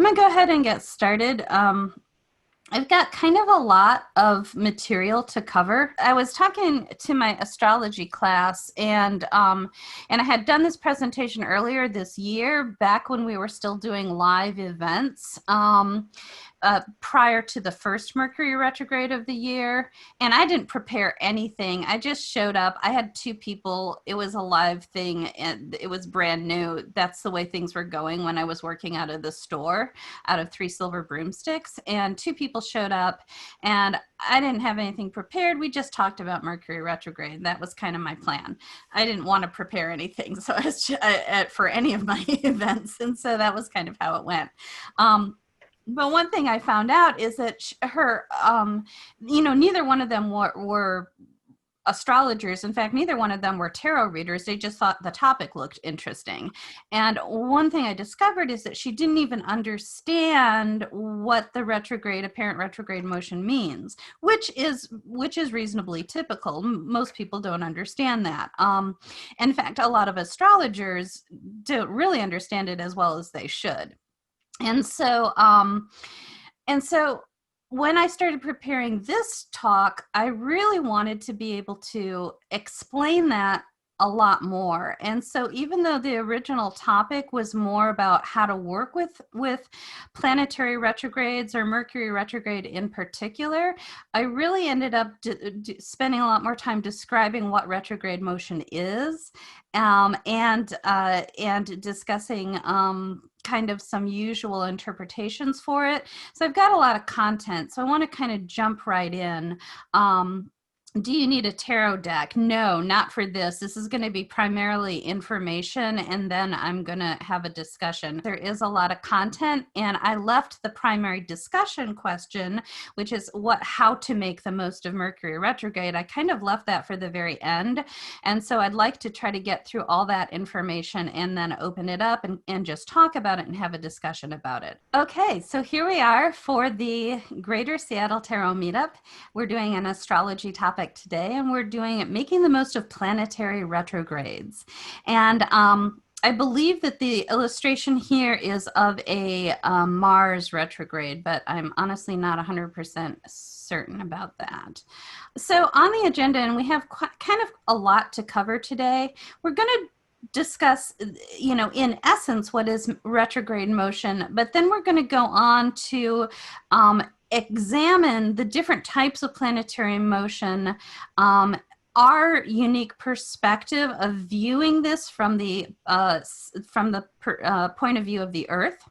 going to go ahead and get started. I've got kind of a lot of material to cover. I was talking to my astrology class, and I had done this presentation earlier this year, back when we were still doing live events. Prior to the first Mercury retrograde of the year, and I didn't prepare anything. I just showed up. I had two people. It was a live thing, and it was brand new. That's the way things were going when I was working out of the store, out of 3 Silver Broomsticks, and 2 people showed up, and I didn't have anything prepared. We just talked about Mercury retrograde. That was kind of my plan. I didn't want to prepare anything, so I was for any of my events, and so that was kind of how it went. But one thing I found out is that neither one of them were astrologers. In fact, neither one of them were tarot readers. They just thought the topic looked interesting. And one thing I discovered is that she didn't even understand what the apparent retrograde motion means, which is reasonably typical. Most people don't understand that. In fact, a lot of astrologers don't really understand it as well as they should. And so when I started preparing this talk, I really wanted to be able to explain that a lot more. And so even though the original topic was more about how to work with planetary retrogrades, or Mercury retrograde in particular, I really ended up spending a lot more time describing what retrograde motion is, and discussing kind of some usual interpretations for it. So I've got a lot of content, so I want to kind of jump right in. Do you need a tarot deck? No, not for this. This is going to be primarily information, and then I'm going to have a discussion. There is a lot of content, and I left the primary discussion question, which is how to make the most of Mercury retrograde. I kind of left that for the very end, and so I'd like to try to get through all that information and then open it up and just talk about it and have a discussion about it. Okay, so here we are for the Greater Seattle Tarot Meetup. We're doing an astrology topic today, and we're doing it, making the most of planetary retrogrades. And I believe that the illustration here is of a Mars retrograde, but I'm honestly not 100% certain about that. So on the agenda, and we have kind of a lot to cover today, we're going to discuss, in essence, what is retrograde motion, but then we're going to go on to examine the different types of planetary motion, our unique perspective of viewing this from the point of view of the Earth,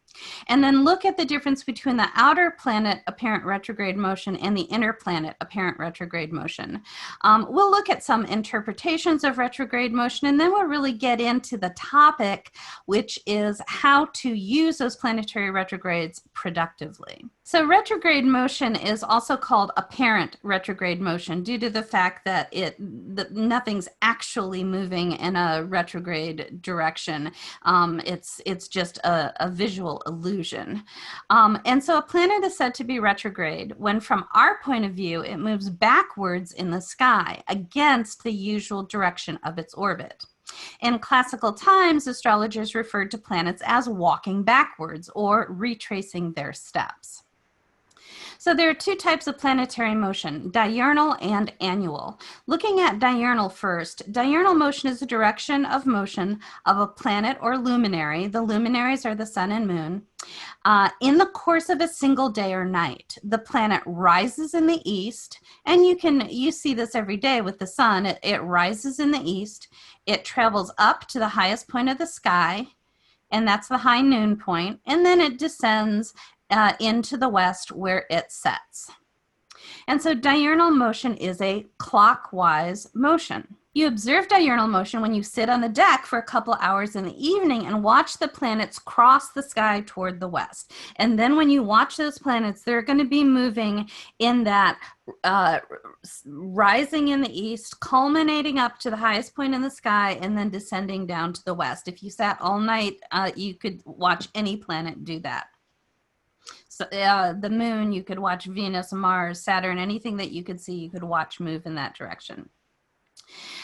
and then look at the difference between the outer planet apparent retrograde motion and the inner planet apparent retrograde motion. We'll look at some interpretations of retrograde motion, and then we'll really get into the topic, which is how to use those planetary retrogrades productively. So retrograde motion is also called apparent retrograde motion due to the fact that nothing's actually moving in a retrograde direction. It's just a visual illusion. And so a planet is said to be retrograde when, from our point of view, it moves backwards in the sky against the usual direction of its orbit. In classical times, astrologers referred to planets as walking backwards or retracing their steps. So there are 2 types of planetary motion, diurnal and annual. Looking at diurnal first, diurnal motion is the direction of motion of a planet or luminary. The luminaries are the sun and moon. In the course of a single day or night, the planet rises in the east, and you see this every day with the sun. It rises in the east, it travels up to the highest point of the sky, and that's the high noon point, and then it descends into the west where it sets. And so diurnal motion is a clockwise motion. You observe diurnal motion when you sit on the deck for a couple hours in the evening and watch the planets cross the sky toward the west. And then when you watch those planets, they're going to be moving in that rising in the east, culminating up to the highest point in the sky, and then descending down to the west. If you sat all night, you could watch any planet do that. So, the moon, you could watch Venus, Mars, Saturn, anything that you could see, you could watch move in that direction.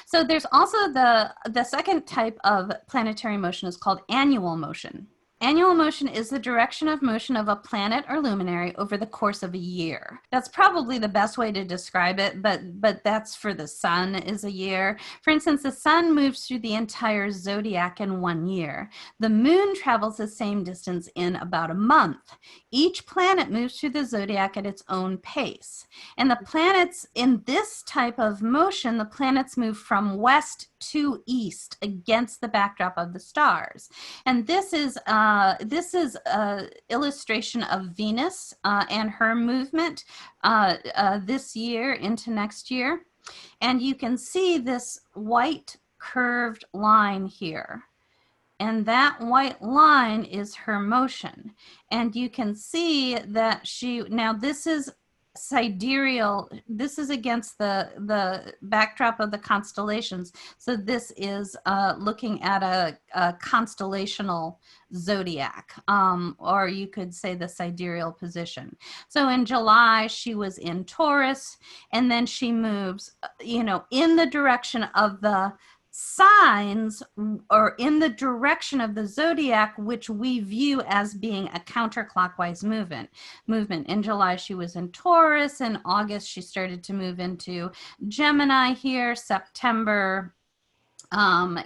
So there's also the second type of planetary motion is called annual motion. Annual motion is the direction of motion of a planet or luminary over the course of a year. That's probably the best way to describe it, but that's for the sun is a year. For instance, the sun moves through the entire zodiac in 1 year. The moon travels the same distance in about a month. Each planet moves through the zodiac at its own pace. And the planets in this type of motion, the planets move from west to east against the backdrop of the stars. And this is an illustration of Venus and her movement this year into next year. And you can see this white curved line here. And that white line is her motion. And you can see that now this is sidereal, this is against the backdrop of the constellations. So this is looking at a constellational zodiac, or you could say the sidereal position. So in July, she was in Taurus, and then she moves, in the direction of the signs or in the direction of the zodiac, which we view as being a counterclockwise movement. In July, she was in Taurus. In August, she started to move into Gemini here. September,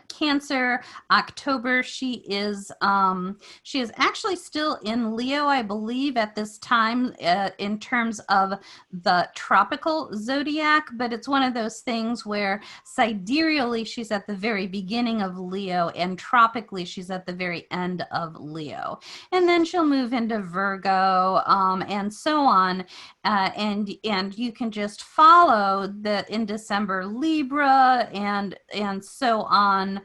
Cancer. October, she is actually still in Leo, I believe, at this time in terms of the tropical zodiac, but it's one of those things where sidereally she's at the very beginning of Leo and tropically she's at the very end of Leo. And then she'll move into Virgo and so on. And you can just follow that in December, Libra, and so on,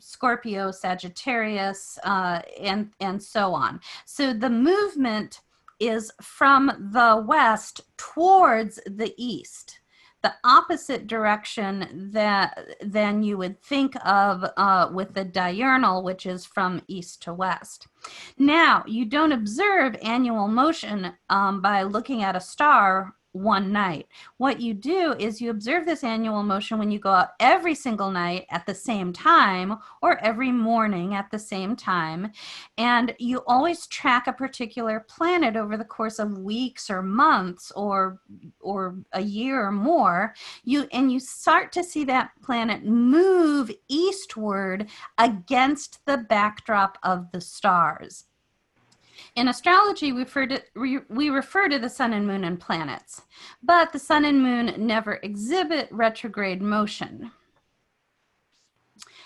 Scorpio, Sagittarius, and so on. So the movement is from the west towards the east, the opposite direction than you would think of with the diurnal, which is from east to west. Now, you don't observe annual motion by looking at a star one night. What you do is you observe this annual motion when you go out every single night at the same time or every morning at the same time. And you always track a particular planet over the course of weeks or months or a year or more. You start to see that planet move eastward against the backdrop of the stars. In astrology, we refer to the sun and moon and planets, but the sun and moon never exhibit retrograde motion.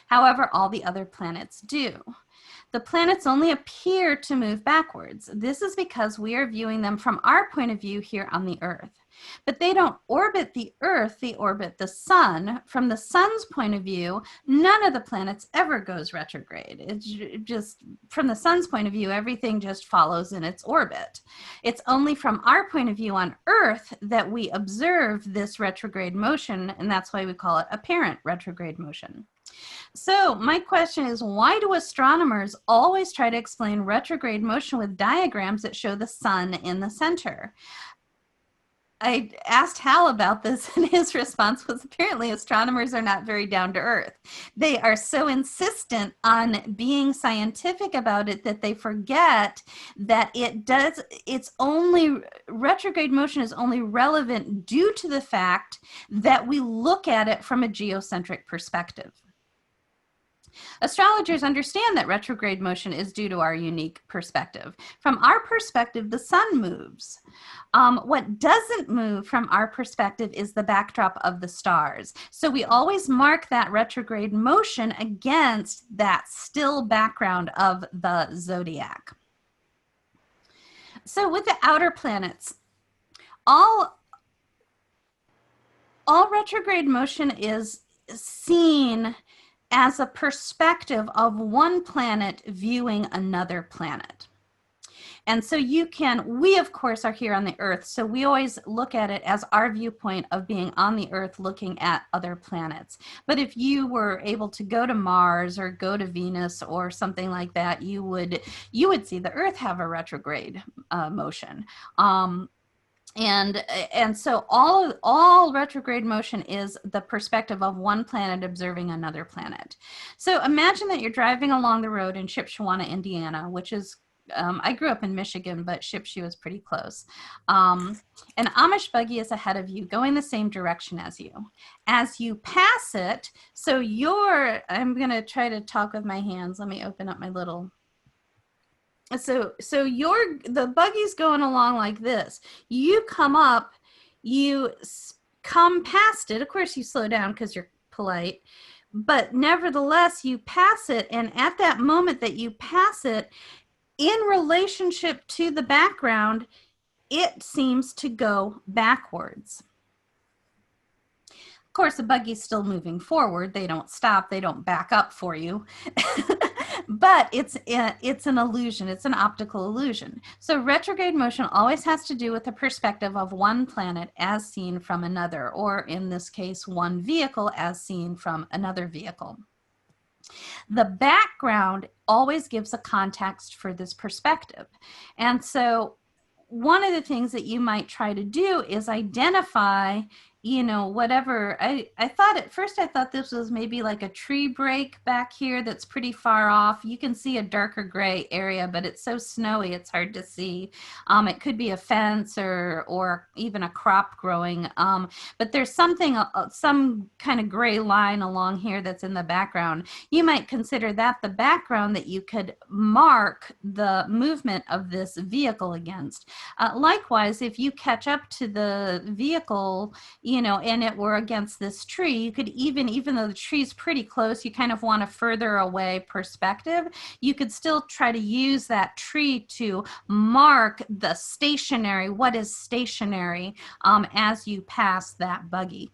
However, all the other planets do. The planets only appear to move backwards. This is because we are viewing them from our point of view here on the Earth. But they don't orbit the Earth, they orbit the sun. From the sun's point of view, none of the planets ever goes retrograde. It's just, from the sun's point of view, everything just follows in its orbit. It's only from our point of view on Earth that we observe this retrograde motion, and that's why we call it apparent retrograde motion. So my question is, why do astronomers always try to explain retrograde motion with diagrams that show the sun in the center? I asked Hal about this, and his response was apparently astronomers are not very down to earth. They are so insistent on being scientific about it that they forget that retrograde motion is only relevant due to the fact that we look at it from a geocentric perspective. Astrologers understand that retrograde motion is due to our unique perspective. From our perspective, the sun moves. What doesn't move from our perspective is the backdrop of the stars. So we always mark that retrograde motion against that still background of the zodiac. So with the outer planets, all retrograde motion is seen as a perspective of one planet viewing another planet. And so we of course are here on the Earth, so we always look at it as our viewpoint of being on the Earth looking at other planets. But if you were able to go to Mars or go to Venus or something like that, you would see the Earth have a retrograde motion. And so all retrograde motion is the perspective of one planet observing another planet. So imagine that you're driving along the road in Shipshewana, Indiana, which is I grew up in Michigan, but Shipshe was pretty close. An Amish buggy is ahead of you, going the same direction as you. As you pass it, so I'm going to try to talk with my hands. Let me open up my little. So the buggy's going along like this. You come up, you come past it. Of course, you slow down because you're polite, but nevertheless, you pass it. And at that moment that you pass it, in relationship to the background, it seems to go backwards. Of course, the buggy's still moving forward. They don't stop. They don't back up for you. But it's an illusion. It's an optical illusion. So retrograde motion always has to do with the perspective of one planet as seen from another, or in this case, one vehicle as seen from another vehicle. The background always gives a context for this perspective. And so one of the things that you might try to do is identify, whatever. I thought at first, I thought this was maybe like a tree break back here that's pretty far off. You can see a darker gray area, but it's so snowy, it's hard to see. It could be a fence or even a crop growing. But there's something, some kind of gray line along here that's in the background. You might consider that the background that you could mark the movement of this vehicle against. Likewise, if you catch up to the vehicle, and it were against this tree, you could even though the tree's pretty close, you kind of want a further away perspective, you could still try to use that tree to mark the stationary, what is stationary, as you pass that buggy.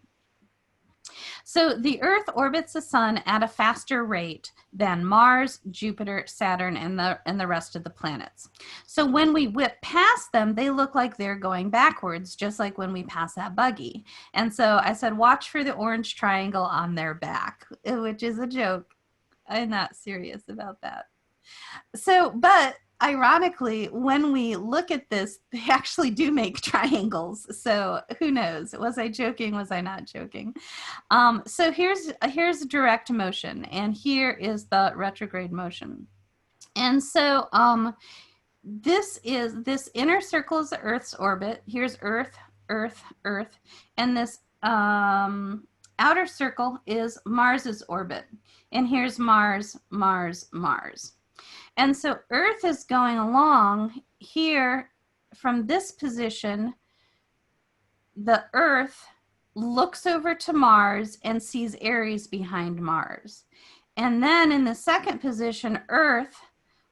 So the Earth orbits the sun at a faster rate than Mars, Jupiter, Saturn, and the rest of the planets. So when we whip past them, they look like they're going backwards, just like when we pass that buggy. And so I said, watch for the orange triangle on their back, which is a joke. I'm not serious about that. So, but ironically, when we look at this, they actually do make triangles. So who knows? Was I joking? Was I not joking? So here's direct motion, and here is the retrograde motion. And so this inner circle is the Earth's orbit. Here's Earth, Earth, Earth, and this outer circle is Mars's orbit. And here's Mars, Mars, Mars. And so Earth is going along here from this position. The Earth looks over to Mars and sees Aries behind Mars. And then in the second position, Earth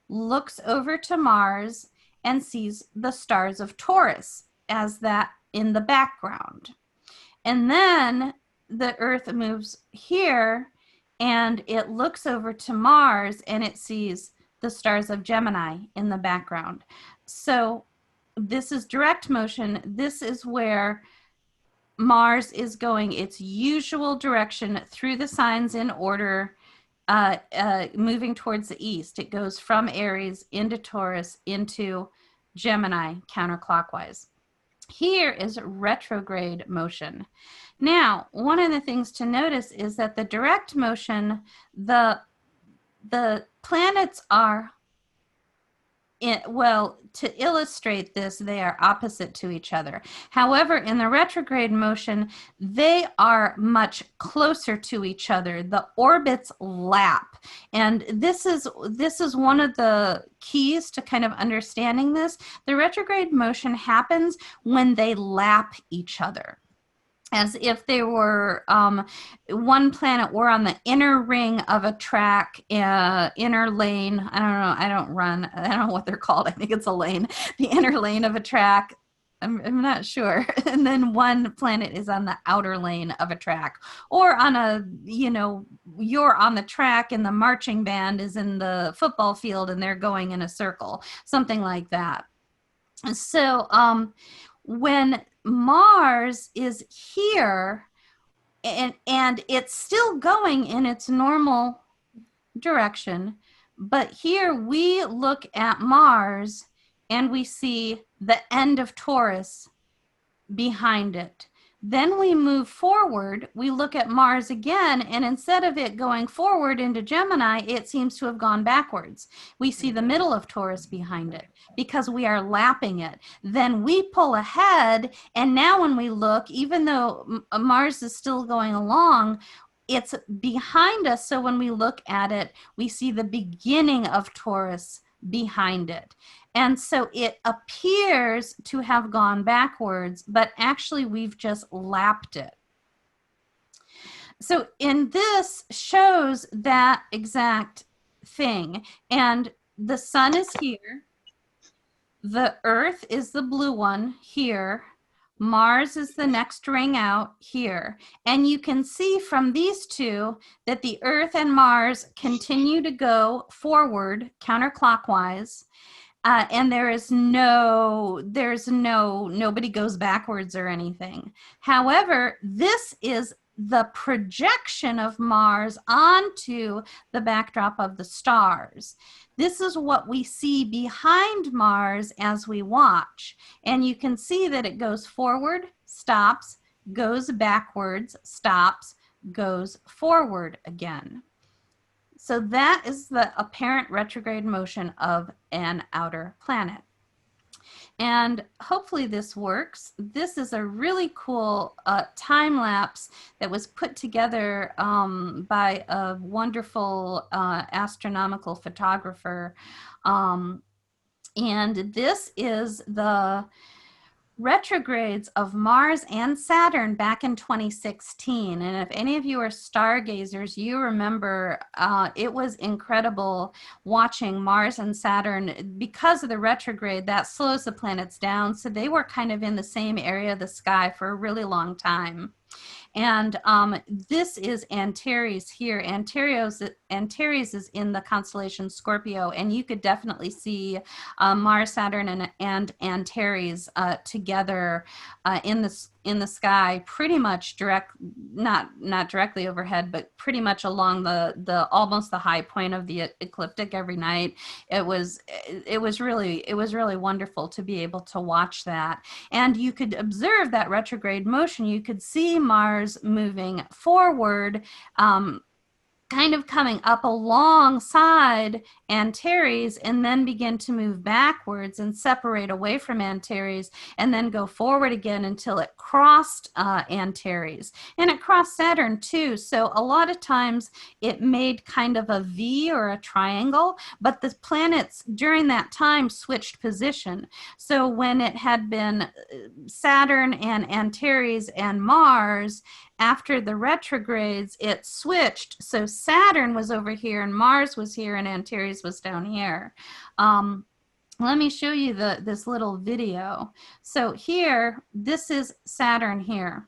looks over to Mars and sees the stars of Taurus as that in the background. And then the Earth moves here and it looks over to Mars and it sees the stars of Gemini in the background. So this is direct motion. This is where Mars is going its usual direction through the signs in order, moving towards the east. It goes from Aries into Taurus into Gemini counterclockwise. Here is retrograde motion. Now, one of the things to notice is that the direct motion, the planets are, to illustrate this, they are opposite to each other. However, in the retrograde motion, they are much closer to each other. The orbits lap. And this is one of the keys to kind of understanding this. The retrograde motion happens when they lap each other, as if they were one planet were on the inner ring of a track, inner lane. I don't know. I don't know what they're called. I think it's a lane. The inner lane of a track. I'm not sure. And then one planet is on the outer lane of a track, or on a, you're on the track and the marching band is in the football field and they're going in a circle, something like that. So when Mars is here and it's still going in its normal direction, but here we look at Mars and we see the end of Taurus behind it. Then we move forward, we look at Mars again, and instead of it going forward into Gemini, it seems to have gone backwards. We see the middle of Taurus behind it because we are lapping it. Then we pull ahead, and now when we look, even though Mars is still going along, it's behind us. So when we look at it, we see the beginning of Taurus behind it. And so it appears to have gone backwards, but actually we've just lapped it. So in this shows that exact thing. And the sun is here. The Earth is the blue one here. Mars is the next ring out here. And you can see from these two that the Earth and Mars continue to go forward counterclockwise. And nobody goes backwards or anything. However, this is the projection of Mars onto the backdrop of the stars. This is what we see behind Mars as we watch. And you can see that it goes forward, stops, goes backwards, stops, goes forward again. So that is the apparent retrograde motion of an outer planet. And hopefully this works. This is a really cool time lapse that was put together by a wonderful astronomical photographer. And this is the retrogrades of Mars and Saturn back in 2016. And if any of you are stargazers, you remember it was incredible watching Mars and Saturn. Because of the retrograde, that slows the planets down. So they were kind of in the same area of the sky for a really long time. And this is Antares here. Antares is in the constellation Scorpio, and you could definitely see Mars, Saturn, and Antares together in the sky, pretty much not directly overhead, but pretty much along the almost the high point of the ecliptic every night. It was really wonderful to be able to watch that, and you could observe that retrograde motion. You could see Mars moving forward, kind of coming up alongside Antares, and then begin to move backwards and separate away from Antares, and then go forward again until it crossed Antares. And it crossed Saturn too. So a lot of times it made kind of a V or a triangle, but the planets during that time switched position. So when it had been Saturn and Antares and Mars, after the retrogrades, it switched. So Saturn was over here and Mars was here and Antares was down here. Let me show you this little video. So here, this is Saturn here.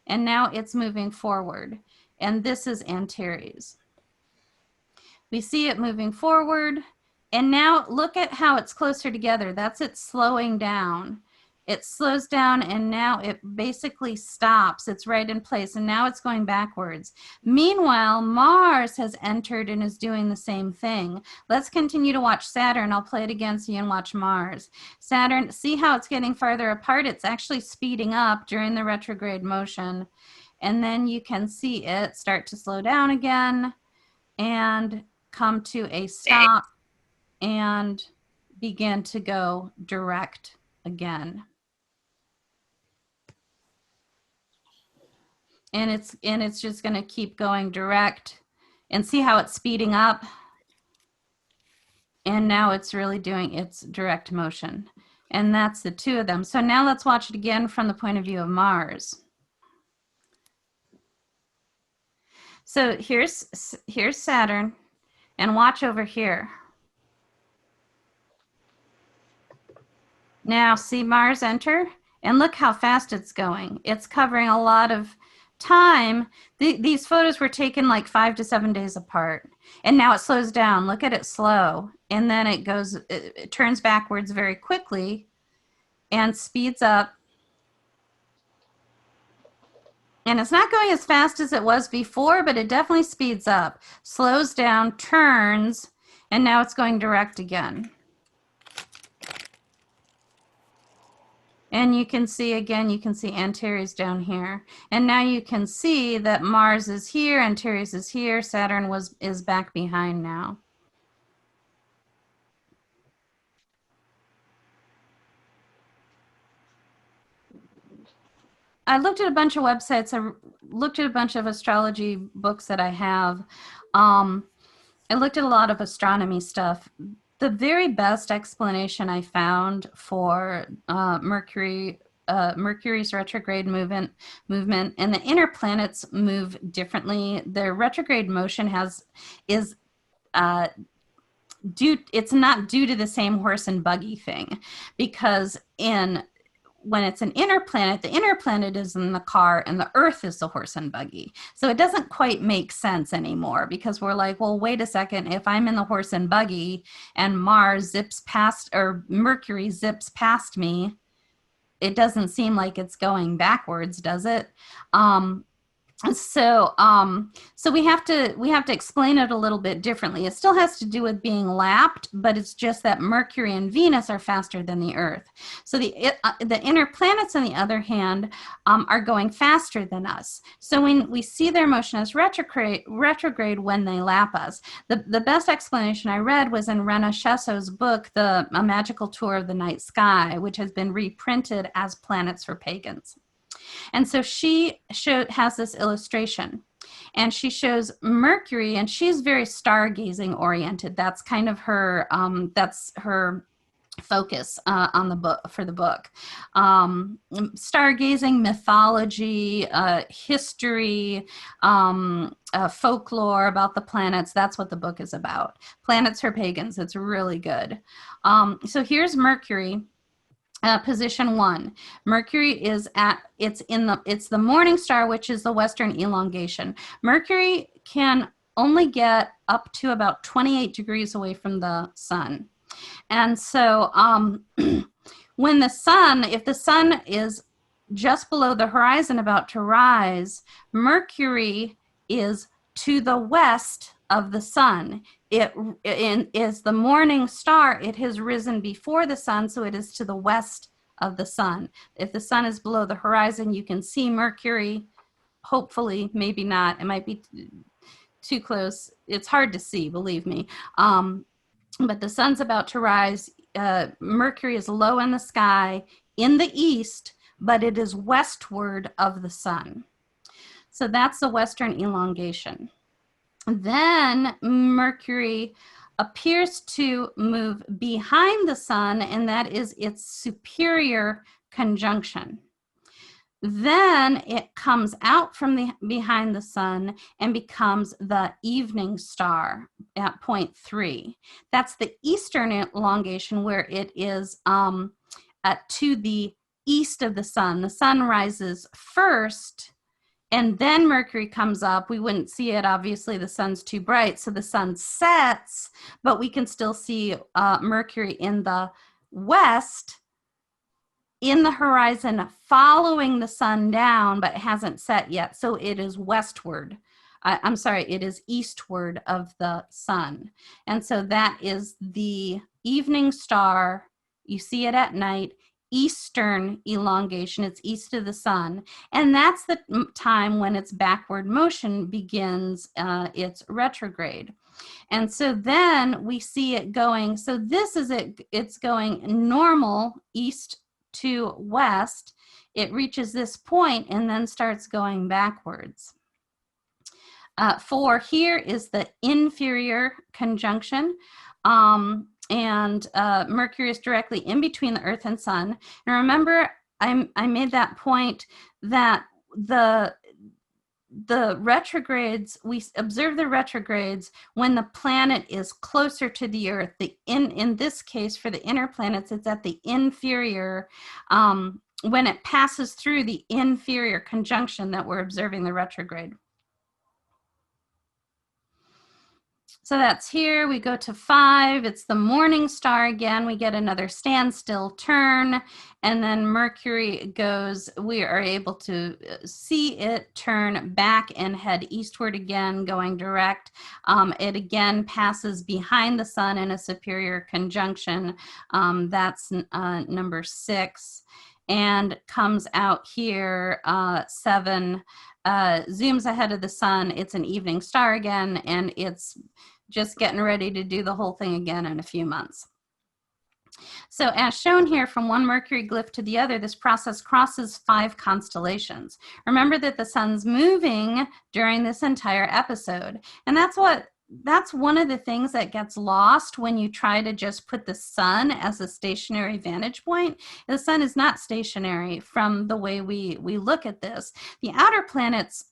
And now it's moving forward. And this is Antares. We see it moving forward. And now look at how it's closer together. That's it slowing down. It slows down and now it basically stops. It's right in place and now it's going backwards. Meanwhile, Mars has entered and is doing the same thing. Let's continue to watch Saturn. I'll play it again so you can watch Mars. Saturn, see how it's getting farther apart? It's actually speeding up during the retrograde motion. And then you can see it start to slow down again and come to a stop and begin to go direct again. And it's just going to keep going direct, and see how it's speeding up. And now it's really doing its direct motion. And that's the two of them. So now let's watch it again from the point of view of Mars. So here's Saturn, and watch over here. Now see Mars enter, and look how fast it's going. It's covering a lot of time. These photos were taken like 5 to 7 days apart, and now it slows down. Look at it slow, and then it turns backwards very quickly and speeds up. And it's not going as fast as it was before, but it definitely speeds up, slows down, turns, and now it's going direct again. And you can see, again, you can see Antares down here. And now you can see that Mars is here, Antares is here, Saturn is back behind now. I looked at a bunch of websites. I looked at a bunch of astrology books that I have. I looked at a lot of astronomy stuff. The very best explanation I found for Mercury's retrograde movement, and the inner planets move differently. Their retrograde motion is it's not due to the same horse and buggy thing, because when it's an inner planet, the inner planet is in the car and the Earth is the horse and buggy. So it doesn't quite make sense anymore, because we're like, well, wait a second, if I'm in the horse and buggy and Mars zips past, or Mercury zips past me, it doesn't seem like it's going backwards, does it? So we have to explain it a little bit differently. It still has to do with being lapped, but it's just that Mercury and Venus are faster than the Earth. So the inner planets, on the other hand, are going faster than us. So when we see their motion as retrograde when they lap us. The best explanation I read was in Rena Chesso's book, A Magical Tour of the Night Sky, which has been reprinted as Planets for Pagans. And so she has this illustration, and she shows Mercury, and she's very stargazing oriented. That's kind of her, that's her focus on the book, for the book. Stargazing, mythology, history, folklore about the planets. That's what the book is about. Planets for Pagans. It's really good. So here's Mercury. Position 1. Mercury is it's the morning star, which is the western elongation. Mercury can only get up to about 28 degrees away from the sun. And so when if the sun is just below the horizon about to rise, Mercury is to the west of the sun. It is the morning star. It has risen before the sun, so it is to the west of the sun. If the sun is below the horizon, you can see Mercury. Hopefully, maybe not. It might be too close. It's hard to see, believe me. But the sun's about to rise. Mercury is low in the sky in the east, but it is westward of the sun. So that's the western elongation. Then Mercury appears to move behind the sun, and that is its superior conjunction. Then it comes out from behind the sun and becomes the evening star at point 3. That's the eastern elongation, where it is to the east of the sun. The sun rises first, and then Mercury comes up. We wouldn't see it, obviously, the sun's too bright, so the sun sets, but we can still see Mercury in the west, in the horizon, following the sun down, but it hasn't set yet, so it is westward. I'm sorry, it is eastward of the sun. And so that is the evening star. You see it at night. Eastern elongation, it's east of the sun, and that's the time when its backward motion begins its retrograde. And so then we see it going, so this is it's going normal east to west. It reaches this point and then starts going backwards. 4 here is the inferior conjunction. And Mercury is directly in between the Earth and Sun. And remember, I made that point that the retrogrades, we observe the retrogrades when the planet is closer to the Earth. In this case, for the inner planets, it's at the inferior, when it passes through the inferior conjunction that we're observing the retrograde. So that's here. We go to 5. It's the morning star again. We get another standstill turn, and then Mercury goes, we are able to see it turn back and head eastward again, going direct. It again passes behind the sun in a superior conjunction. That's number 6. and comes out here 7, zooms ahead of the sun. It's an evening star again, and it's just getting ready to do the whole thing again in a few months. So as shown here, from one Mercury glyph to the other, this process crosses 5 constellations. Remember that the sun's moving during this entire episode, and that's one of the things that gets lost when you try to just put the sun as a stationary vantage point. The sun is not stationary from the way we look at this. The outer planets,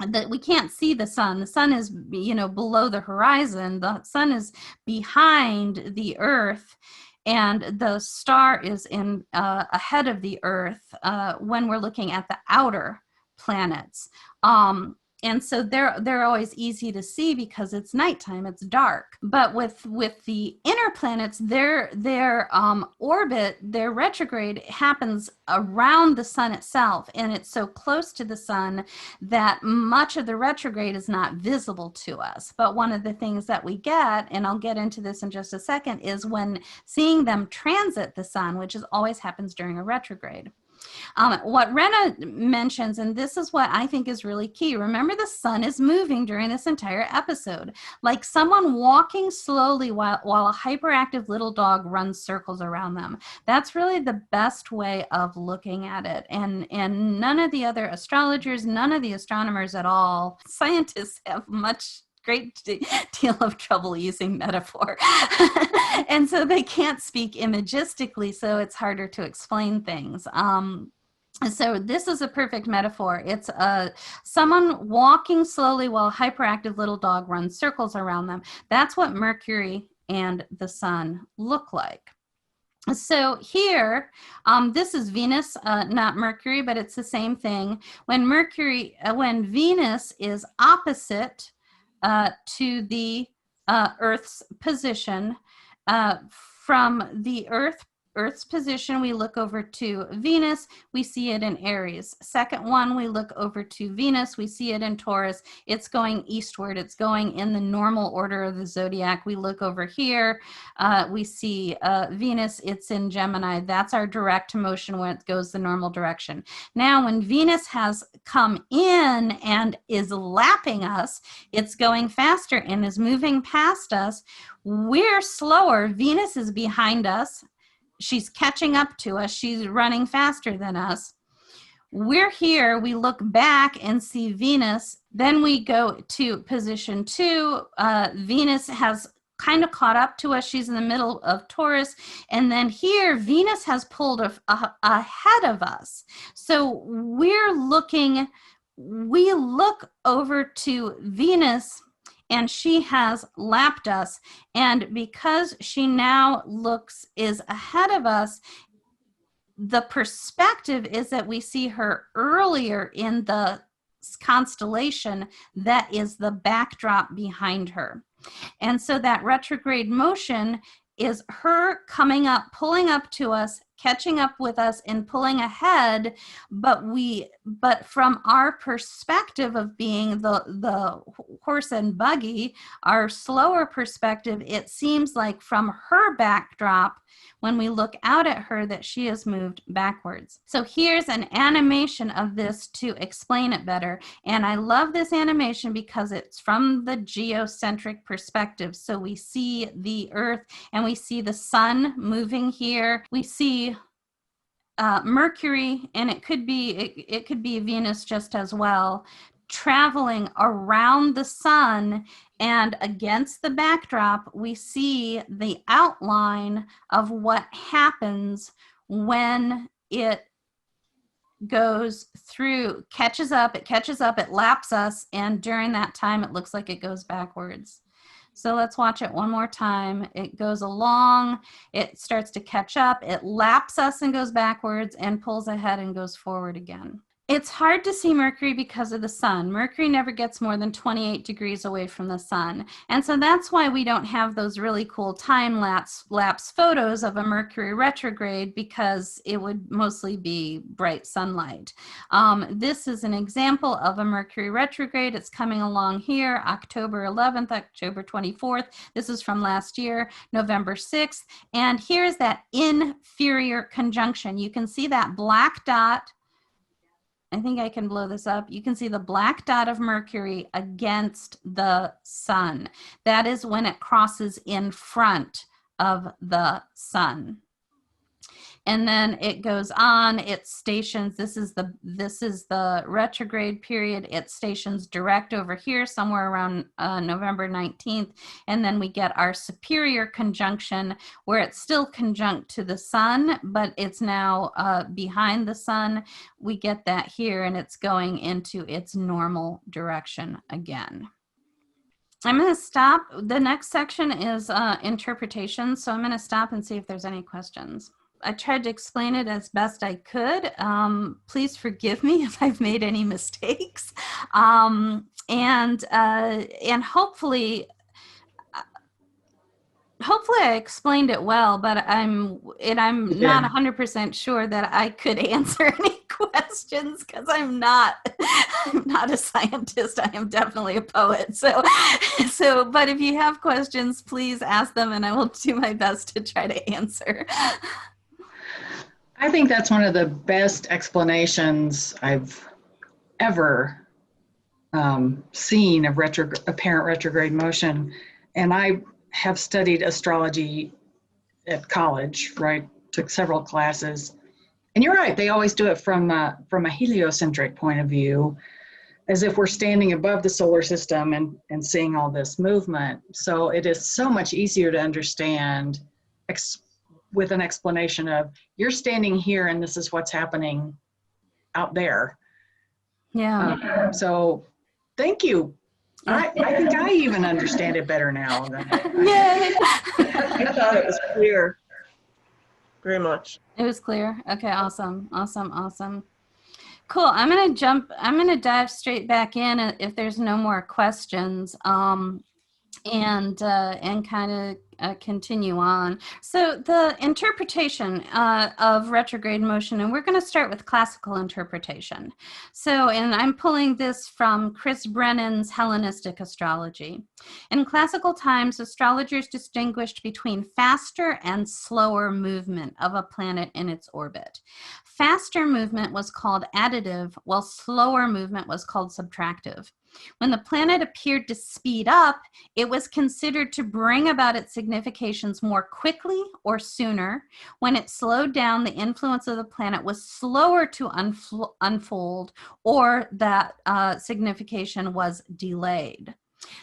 that we can't see the sun. The sun is, below the horizon. The sun is behind the Earth, and the star is in ahead of the Earth when we're looking at the outer planets. And so they're always easy to see because it's nighttime, it's dark. But with the inner planets, their orbit, their retrograde happens around the sun itself, and it's so close to the sun that much of the retrograde is not visible to us. But one of the things that we get, and I'll get into this in just a second, is when seeing them transit the sun, which always happens during a retrograde. What Rena mentions, and this is what I think is really key, remember the sun is moving during this entire episode, like someone walking slowly while a hyperactive little dog runs circles around them. That's really the best way of looking at it. And none of the other astrologers, none of the astronomers at all, scientists have great deal of trouble using metaphor. And so they can't speak imagistically, so it's harder to explain things. So this is a perfect metaphor. It's someone walking slowly while a hyperactive little dog runs circles around them. That's what Mercury and the sun look like. So here, this is Venus, not Mercury, but it's the same thing. When Venus is opposite to the Earth's position, from the Earth's position, we look over to Venus, we see it in Aries. Second one, we look over to Venus, we see it in Taurus. It's going eastward. It's going in the normal order of the zodiac. We look over here, we see Venus, it's in Gemini. That's our direct motion when it goes the normal direction. Now, when Venus has come in and is lapping us, it's going faster and is moving past us. We're slower. Venus is behind us. She's catching up to us. She's running faster than us. We're here. We look back and see Venus. Then we go to position 2. Venus has kind of caught up to us. She's in the middle of Taurus. And then here, Venus has pulled ahead of us. So we look over to Venus, and she has lapped us. And because she now is ahead of us, the perspective is that we see her earlier in the constellation that is the backdrop behind her. And so that retrograde motion is her coming up, pulling up to us, catching up with us, and pulling ahead. But from our perspective of being the horse and buggy, our slower perspective, it seems like from her backdrop, when we look out at her, that she has moved backwards. So here's an animation of this to explain it better. And I love this animation because it's from the geocentric perspective. So we see the Earth and we see the sun moving here. We see Mercury, and it could be Venus just as well, traveling around the sun, and against the backdrop we see the outline of what happens when it goes through, catches up, it laps us, and during that time it looks like it goes backwards. So let's watch it one more time. It goes along, it starts to catch up, it laps us and goes backwards, and pulls ahead and goes forward again. It's hard to see Mercury because of the sun. Mercury never gets more than 28 degrees away from the sun. And so that's why we don't have those really cool time lapse photos of a Mercury retrograde, because it would mostly be bright sunlight. This is an example of a Mercury retrograde. It's coming along here, October 11th, October 24th. This is from last year, November 6th. And here's that inferior conjunction. You can see that black dot. I think I can blow this up. You can see the black dot of Mercury against the sun. That is when it crosses in front of the sun. And then it goes on, it stations, this is the retrograde period. It stations direct over here somewhere around November 19th. And then we get our superior conjunction where it's still conjunct to the sun, but it's now behind the sun. We get that here, and it's going into its normal direction again. I'm going to stop. The next section is interpretation. So I'm going to stop and see if there's any questions. I tried to explain it as best I could. Please forgive me if I've made any mistakes. And hopefully I explained it well, but I'm not 100% sure that I could answer any questions, because I'm not a scientist. I am definitely a poet. So but if you have questions, please ask them, and I will do my best to try to answer. I think that's one of the best explanations I've ever seen of apparent retrograde motion. And I have studied astrology at college, right? Took several classes. And you're right, they always do it from a heliocentric point of view, as if we're standing above the solar system and seeing all this movement. So it is so much easier to understand with an explanation of, you're standing here and this is what's happening out there. Yeah. So thank you. I think I even understand it better now. Yay! I thought it was clear. Very much. It was clear. Okay, awesome. Cool. I'm going to dive straight back in if there's no more questions, and kind of continue on. So the interpretation of retrograde motion, and we're going to start with classical interpretation. So, and I'm pulling this from Chris Brennan's Hellenistic Astrology. In classical times, astrologers distinguished between faster and slower movement of a planet in its orbit. Faster movement was called additive, while slower movement was called subtractive. When the planet appeared to speed up, it was considered to bring about its significations more quickly or sooner. When it slowed down, the influence of the planet was slower to unfold, or that signification was delayed.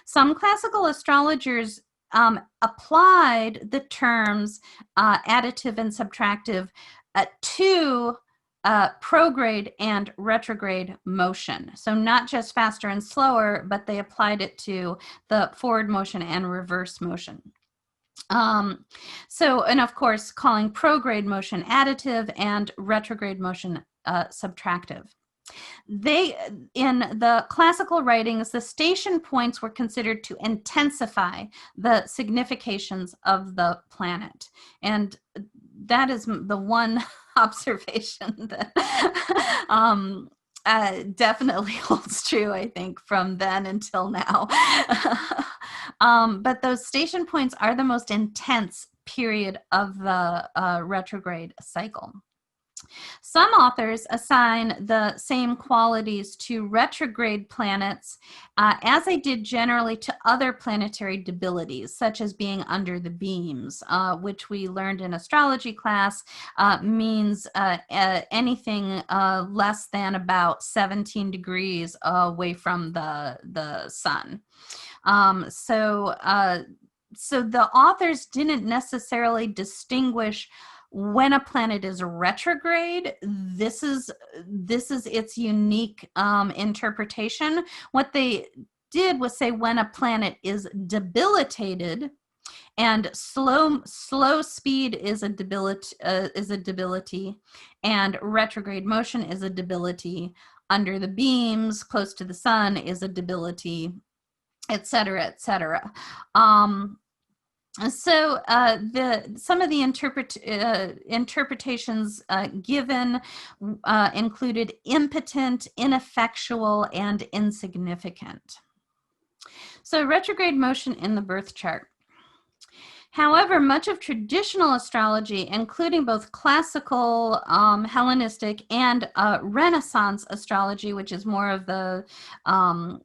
Some classical astrologers applied the terms additive and subtractive to prograde and retrograde motion. So not just faster and slower, but they applied it to the forward motion and reverse motion. And of course, calling prograde motion additive and retrograde motion subtractive. In the classical writings, the station points were considered to intensify the significations of the planet. And that is the one observation that definitely holds true, I think, from then until now. But those station points are the most intense period of the retrograde cycle. Some authors assign the same qualities to retrograde planets as they did generally to other planetary debilities, such as being under the beams, which we learned in astrology class means anything less than about 17 degrees away from the sun. So the authors didn't necessarily distinguish when a planet is retrograde. This is its unique interpretation. What they did was say when a planet is debilitated, and slow speed is a debility, and retrograde motion is a debility. under the beams, close to the sun, is a debility, et cetera, et cetera. So some of the interpretations given included impotent, ineffectual, and insignificant. So retrograde motion in the birth chart. However, much of traditional astrology, including both classical, Hellenistic, and Renaissance astrology, which is more of the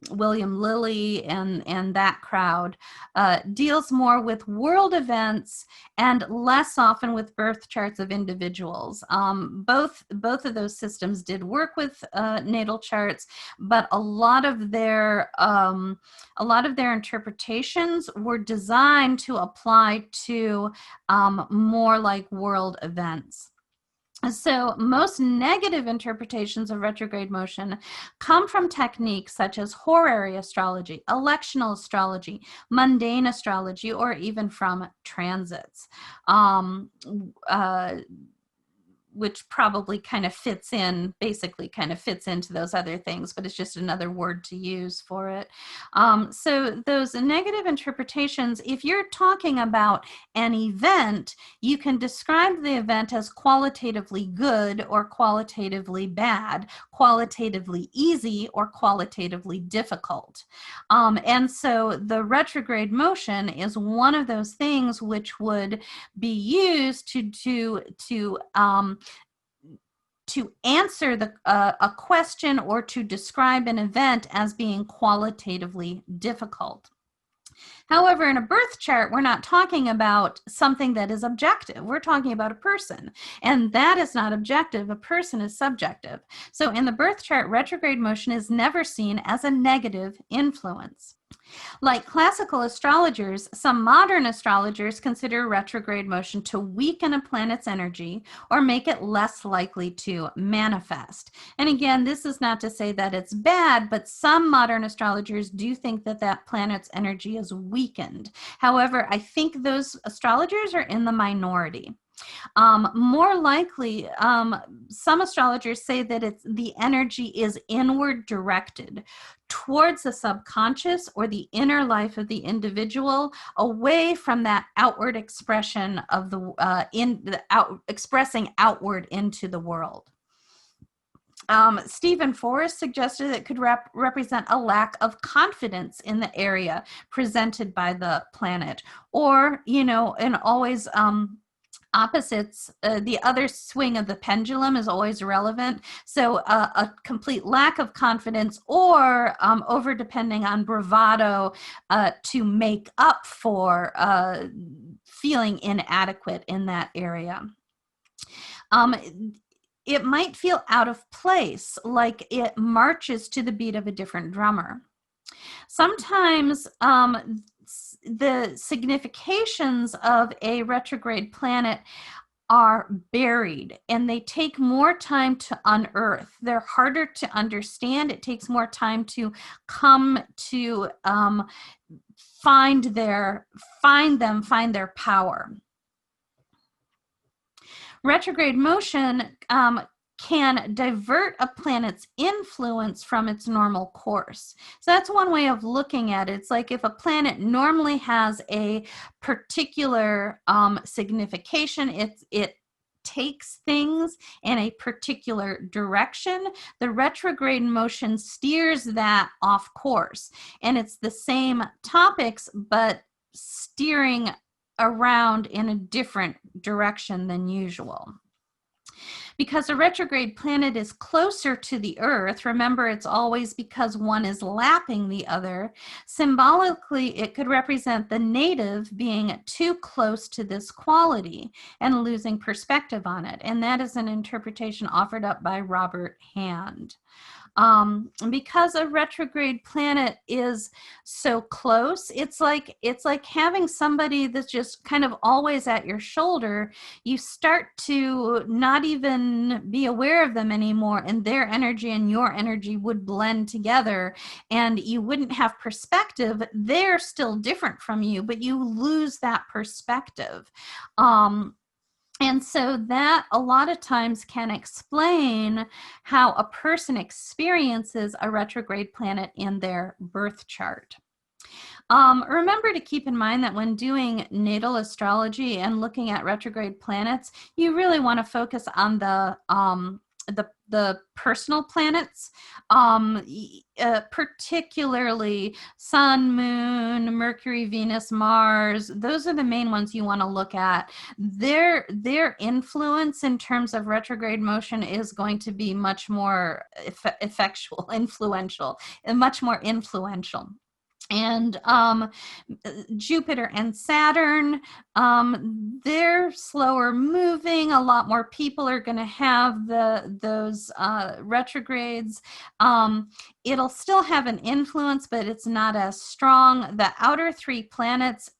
William Lilly and that crowd, deals more with world events and less often with birth charts of individuals. Both of those systems did work with natal charts, but a lot of their interpretations were designed to apply to more like world events. So most negative interpretations of retrograde motion come from techniques such as horary astrology, electional astrology, mundane astrology, or even from transits. Which probably kind of fits in, basically kind of fits into those other things, but it's just another word to use for it. So those negative interpretations, if you're talking about an event, you can describe the event as qualitatively good or qualitatively bad, qualitatively easy or qualitatively difficult. And so the retrograde motion is one of those things which would be used to answer a question or to describe an event as being qualitatively difficult. However, in a birth chart, we're not talking about something that is objective. We're talking about a person, and that is not objective. A person is subjective. So in the birth chart, retrograde motion is never seen as a negative influence. Like classical astrologers, some modern astrologers consider retrograde motion to weaken a planet's energy or make it less likely to manifest. And again, this is not to say that it's bad, but some modern astrologers do think that that planet's energy is weakened. However, I think those astrologers are in the minority. More likely, some astrologers say that the energy is inward directed towards the subconscious or the inner life of the individual, away from that outward expression of expressing outward into the world. Stephen Forrest suggested it could represent a lack of confidence in the area presented by the planet, or, and always opposites, the other swing of the pendulum is always relevant. So a complete lack of confidence or over depending on bravado to make up for feeling inadequate in that area. It might feel out of place, like it marches to the beat of a different drummer. Sometimes the significations of a retrograde planet are buried and they take more time to unearth. They're harder to understand. It takes more time to come to find their power. Retrograde motion can divert a planet's influence from its normal course. So that's one way of looking at it. It's like if a planet normally has a particular signification, it takes things in a particular direction, the retrograde motion steers that off course. And it's the same topics, but steering around in a different direction than usual. Because a retrograde planet is closer to the Earth, remember it's always because one is lapping the other, symbolically it could represent the native being too close to this quality and losing perspective on it. And that is an interpretation offered up by Robert Hand. Because a retrograde planet is so close, it's like having somebody that's just kind of always at your shoulder. You start to not even be aware of them anymore, and their energy and your energy would blend together and you wouldn't have perspective. They're still different from you, but you lose that perspective. And so that a lot of times can explain how a person experiences a retrograde planet in their birth chart. Remember to keep in mind that when doing natal astrology and looking at retrograde planets, you really want to focus on the personal planets, particularly Sun, Moon, Mercury, Venus, Mars. Those are the main ones you want to look at. Their influence in terms of retrograde motion is going to be much more influential, and much more influential. And Jupiter and Saturn, they're slower moving. A lot more people are going to have those retrogrades. It'll still have an influence, but it's not as strong. The outer three planets,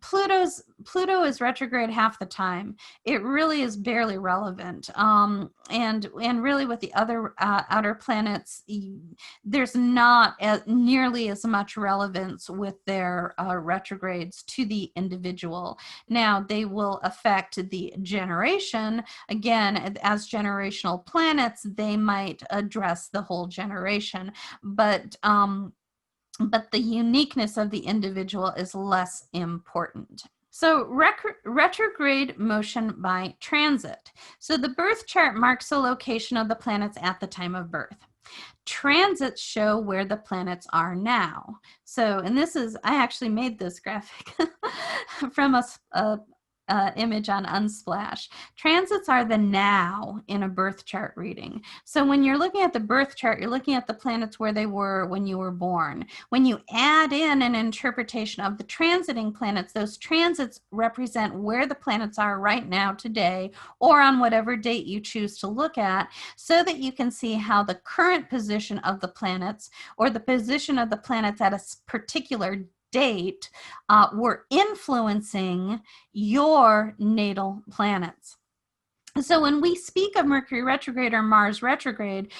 Pluto is retrograde half the time. It really is barely relevant. And really with the other outer planets, there's not nearly as much relevance with their retrogrades to the individual. Now, they will affect the generation. Again, as generational planets, they might address the whole generation. But the uniqueness of the individual is less important. So retrograde motion by transit. So the birth chart marks the location of the planets at the time of birth. Transits show where the planets are now. So, and this is, I actually made this graphic from a image on Unsplash. Transits are the now in a birth chart reading. So when you're looking at the birth chart, you're looking at the planets where they were when you were born. When you add in an interpretation of the transiting planets, those transits represent where the planets are right now today, or on whatever date you choose to look at, so that you can see how the current position of the planets, or the position of the planets at a particular date, were influencing your natal planets. So when we speak of Mercury retrograde or Mars retrograde,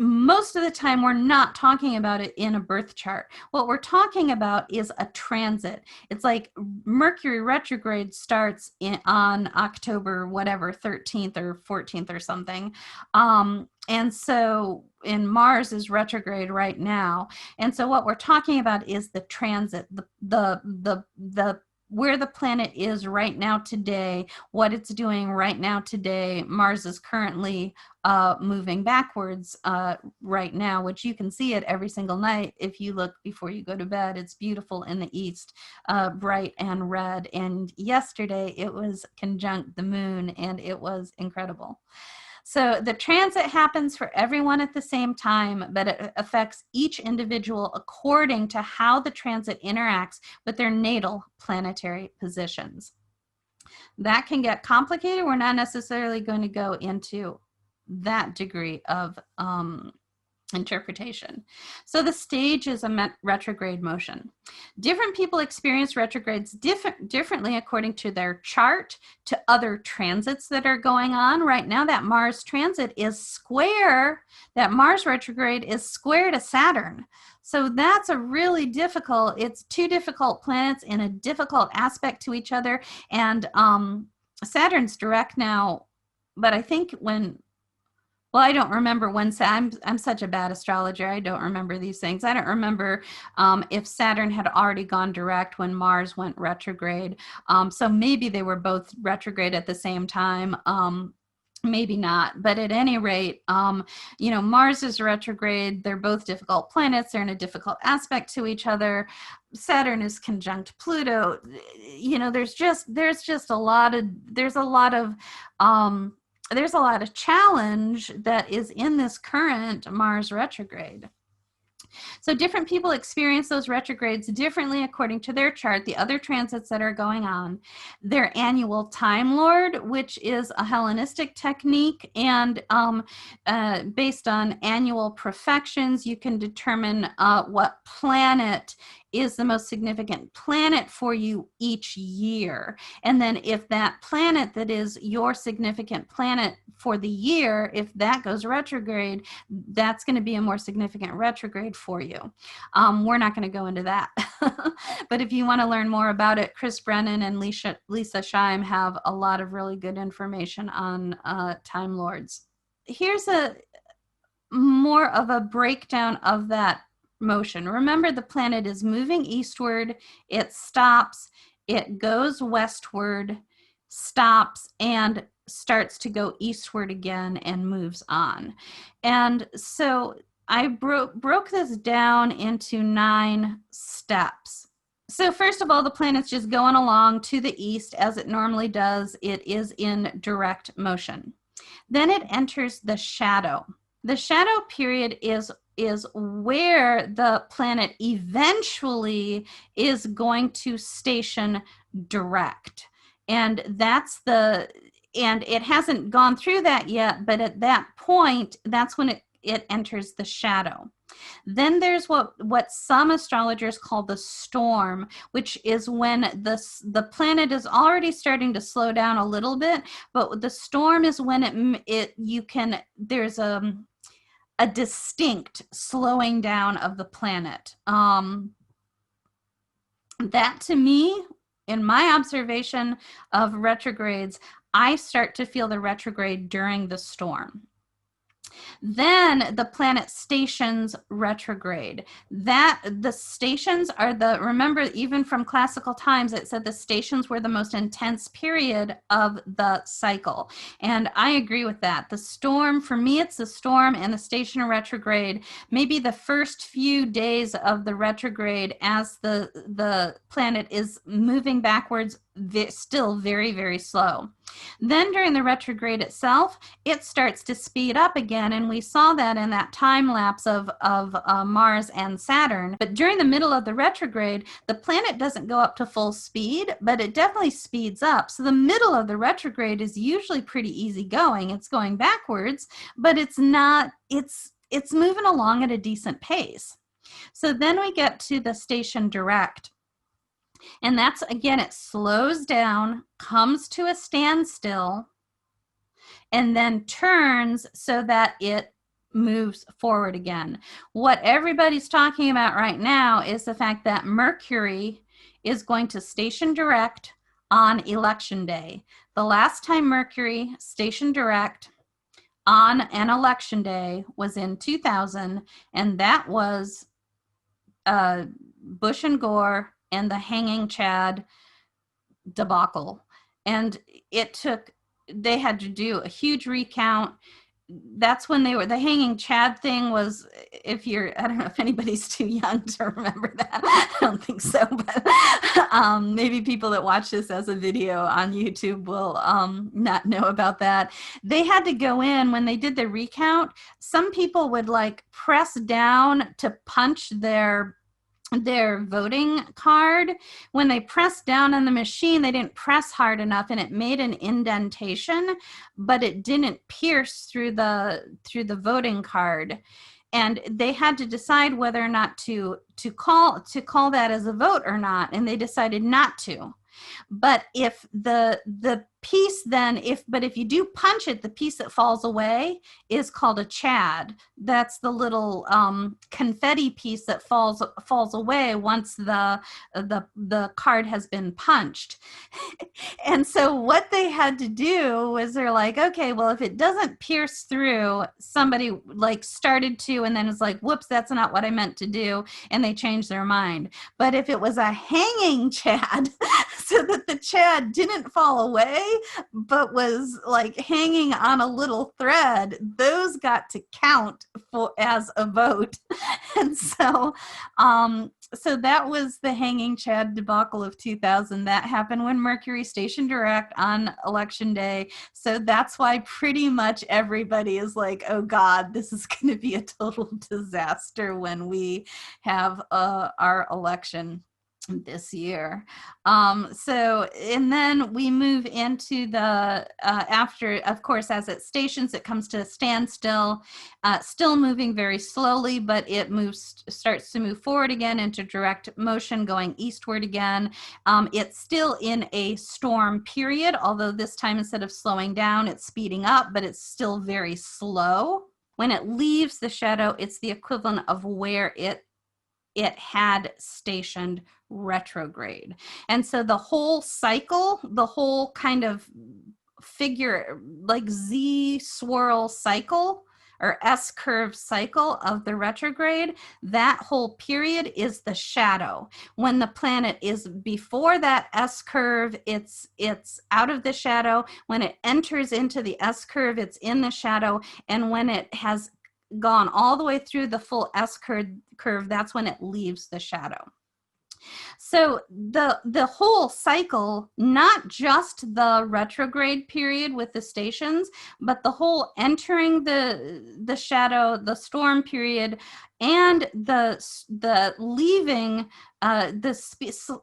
most of the time we're not talking about it in a birth chart. What we're talking about is a transit. It's like Mercury retrograde starts on October, whatever, 13th or 14th or something. And so, and Mars is retrograde right now. And so what we're talking about is the transit, the where the planet is right now today, what it's doing right now today. Mars is currently moving backwards right now, which you can see it every single night if you look before you go to bed. It's beautiful in the east, bright and red. And yesterday it was conjunct the moon, and it was incredible. So the transit happens for everyone at the same time, but it affects each individual according to how the transit interacts with their natal planetary positions. That can get complicated. We're not necessarily going to go into that degree of interpretation. So the stages of retrograde motion. Different people experience retrogrades differently according to their chart, to other transits that are going on. Right now, that Mars transit is square, that Mars retrograde is square to Saturn. So that's a really difficult, it's two difficult planets in a difficult aspect to each other. And Saturn's direct now, but I think well, I don't remember when, I'm such a bad astrologer, I don't remember these things. I don't remember if Saturn had already gone direct when Mars went retrograde. So maybe they were both retrograde at the same time. Maybe not, but at any rate, Mars is retrograde. They're both difficult planets. They're in a difficult aspect to each other. Saturn is conjunct Pluto. There's a lot of challenge that is in this current Mars retrograde. So different people experience those retrogrades differently according to their chart, the other transits that are going on, their annual Time Lord, which is a Hellenistic technique, and based on annual profections, you can determine what planet is the most significant planet for you each year. And then if that planet that is your significant planet for the year, if that goes retrograde, that's going to be a more significant retrograde for you. We're not going to go into that. But if you want to learn more about it, Chris Brennan and Lisa Scheim have a lot of really good information on Time Lords. Here's a more of a breakdown of that motion. Remember, the planet is moving eastward, it stops, it goes westward, stops, and starts to go eastward again and moves on. And so I broke this down into 9 steps. So first of all, the planet's just going along to the east as it normally does. It is in direct motion. Then it enters the shadow. The shadow period is where the planet eventually is going to station direct. And and it hasn't gone through that yet, but at that point, that's when it enters the shadow. Then there's what some astrologers call the storm, which is when the planet is already starting to slow down a little bit, but the storm is when there's a distinct slowing down of the planet. That to me, in my observation of retrogrades, I start to feel the retrograde during the storm. Then the planet stations retrograde. The stations are remember, even from classical times, it said the stations were the most intense period of the cycle. And I agree with that. The storm, for me, it's the storm and the station retrograde, maybe the first few days of the retrograde as the planet is moving backwards, still very, very slow. Then during the retrograde itself, it starts to speed up again, and we saw that in that time lapse of Mars and Saturn. But during the middle of the retrograde, the planet doesn't go up to full speed, but it definitely speeds up. So the middle of the retrograde is usually pretty easy going. It's going backwards, but it's moving along at a decent pace. So then we get to the station direct. And that's, again, it slows down, comes to a standstill, and then turns so that it moves forward again. What everybody's talking about right now is the fact that Mercury is going to station direct on election day. The last time Mercury stationed direct on an election day was in 2000, and that was Bush and Gore and the hanging Chad debacle. And they had to do a huge recount. That's when the hanging Chad thing was, I don't know if anybody's too young to remember that. I don't think so, but maybe people that watch this as a video on YouTube will not know about that. They had to go in when they did the recount. Some people would press down to punch their voting card. When they pressed down on the machine, they didn't press hard enough, and it made an indentation, but it didn't pierce through the voting card. And they had to decide whether or not to call that as a vote or not, and they decided not to. But if the piece then, if you do punch it, the piece that falls away is called a Chad. That's the little confetti piece that falls away once the card has been punched. And so what they had to do was they're like, okay, well, if it doesn't pierce through, somebody started to, and then it's like, whoops, that's not what I meant to do, and they changed their mind. But if it was a hanging Chad, so that the Chad didn't fall away, but was hanging on a little thread, those got to count as a vote. And so that was the hanging Chad debacle of 2000. That happened when Mercury stationed direct on election day. So that's why pretty much everybody is like, oh God, this is going to be a total disaster when we have our election. this year. And then we move into the, after, of course, as it stations, it comes to a standstill, still moving very slowly, but it starts to move forward again into direct motion, going eastward again. It's still in a storm period, although this time instead of slowing down, it's speeding up, but it's still very slow. When it leaves the shadow, it's the equivalent of where it had stationed retrograde. And so the whole cycle, the whole kind of figure, like Z swirl cycle or S curve cycle of the retrograde, that whole period is the shadow. When the planet is before that S curve, it's out of the shadow. When it enters into the S curve, it's in the shadow. And when it has gone all the way through the full S curve, that's when it leaves the shadow. So the whole cycle, not just the retrograde period with the stations, but the whole entering the shadow, the storm period, and the leaving,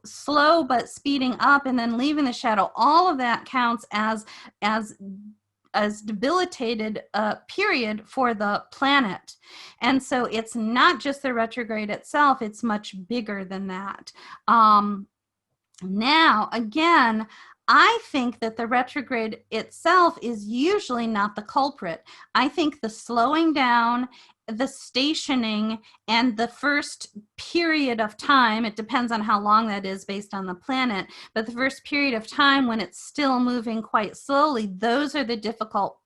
slow but speeding up, and then leaving the shadow, all of that counts as debilitated period for the planet. And so it's not just the retrograde itself, it's much bigger than that. Now, again, I think that the retrograde itself is usually not the culprit. I think the slowing down, the stationing, and the first period of time, it depends on how long that is based on the planet, but the first period of time when it's still moving quite slowly, those are the difficult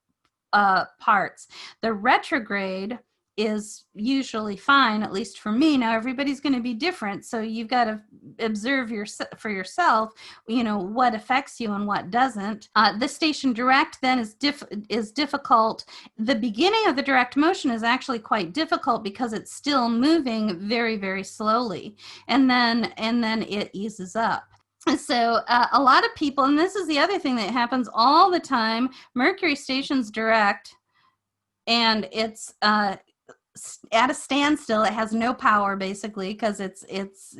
parts. The retrograde is usually fine, at least for me. Now, everybody's going to be different, so you've got to observe for yourself, what affects you and what doesn't. The station direct then is difficult. The beginning of the direct motion is actually quite difficult because it's still moving very, very slowly, and then it eases up. So a lot of people, and this is the other thing that happens all the time, Mercury stations direct, and it's at a standstill. It has no power, basically, because it's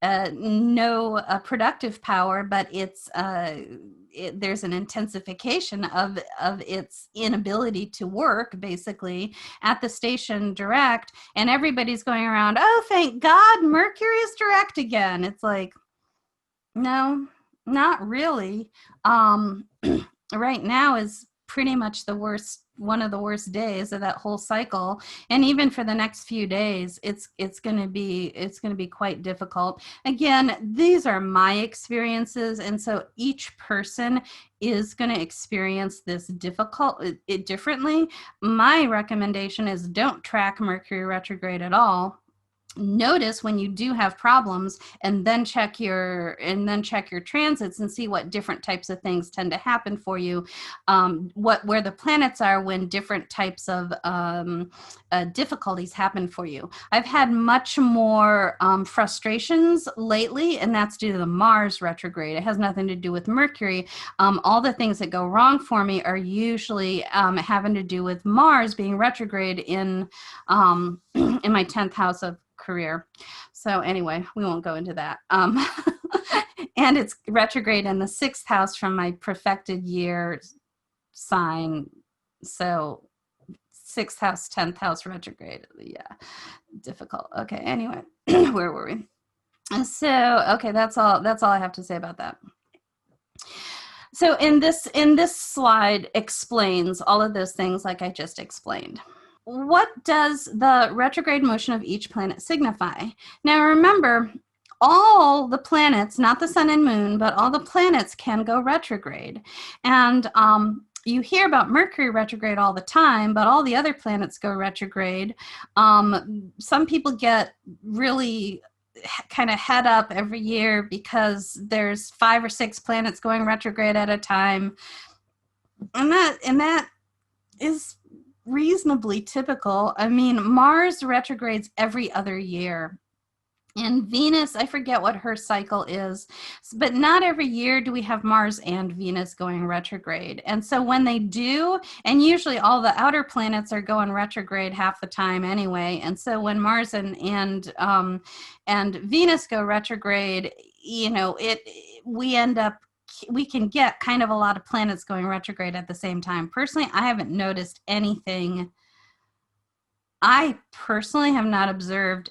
no productive power, but there's an intensification of its inability to work, basically, at the station direct, and everybody's going around, oh, thank God, Mercury is direct again. It's like, no, not really. Right now is pretty much one of the worst days of that whole cycle, and even for the next few days, it's going to be quite difficult. Again, these are my experiences, and so each person is going to experience this differently. My recommendation is don't track Mercury retrograde at all. Notice when you do have problems, and then check your transits and see what different types of things tend to happen for you, where the planets are when different types of difficulties happen for you. I've had much more frustrations lately, and that's due to the Mars retrograde. It has nothing to do with Mercury. All the things that go wrong for me are usually having to do with Mars being retrograde in my 10th house of career. So anyway, we won't go into that. And it's retrograde in the 6th house from my perfected year sign. So 6th house, 10th house retrograde. Yeah, difficult. Okay, anyway, where were we? So, okay, that's all I have to say about that. So in this slide explains all of those things like I just explained. What does the retrograde motion of each planet signify? Now remember, all the planets, not the sun and moon, but all the planets can go retrograde. And you hear about Mercury retrograde all the time, but all the other planets go retrograde. Some people get really kind of head up every year because there's 5 or 6 planets going retrograde at a time. And that is reasonably typical. I mean, Mars retrogrades every other year. And Venus, I forget what her cycle is, but not every year do we have Mars and Venus going retrograde. And so when they do, and usually all the outer planets are going retrograde half the time anyway. And so when Mars and Venus go retrograde, you know, we can get kind of a lot of planets going retrograde at the same time. Personally, I haven't noticed anything. I personally have not observed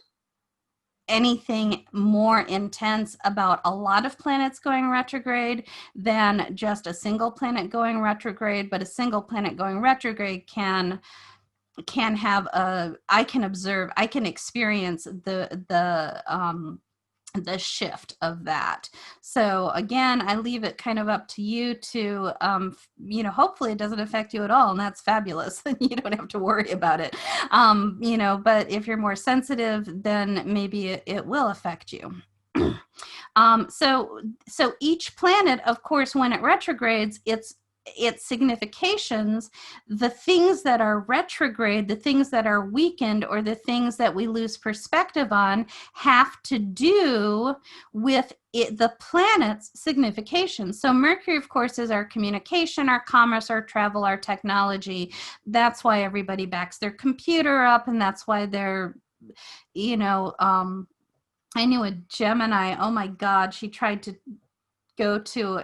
anything more intense about a lot of planets going retrograde than just a single planet going retrograde. But a single planet going retrograde can have I can experience the shift of that. So again, I leave it kind of up to you to, you know, hopefully it doesn't affect you at all, and that's fabulous. Then you don't have to worry about it. You know, but if you're more sensitive, then maybe it will affect you. So each planet, of course, when it retrogrades, its significations, the things that are retrograde, the things that are weakened, or the things that we lose perspective on have to do with the planet's signification. So Mercury, of course, is our communication, our commerce, our travel, our technology. That's why everybody backs their computer up, and that's why they're, you know, I knew a Gemini, oh my God, she tried to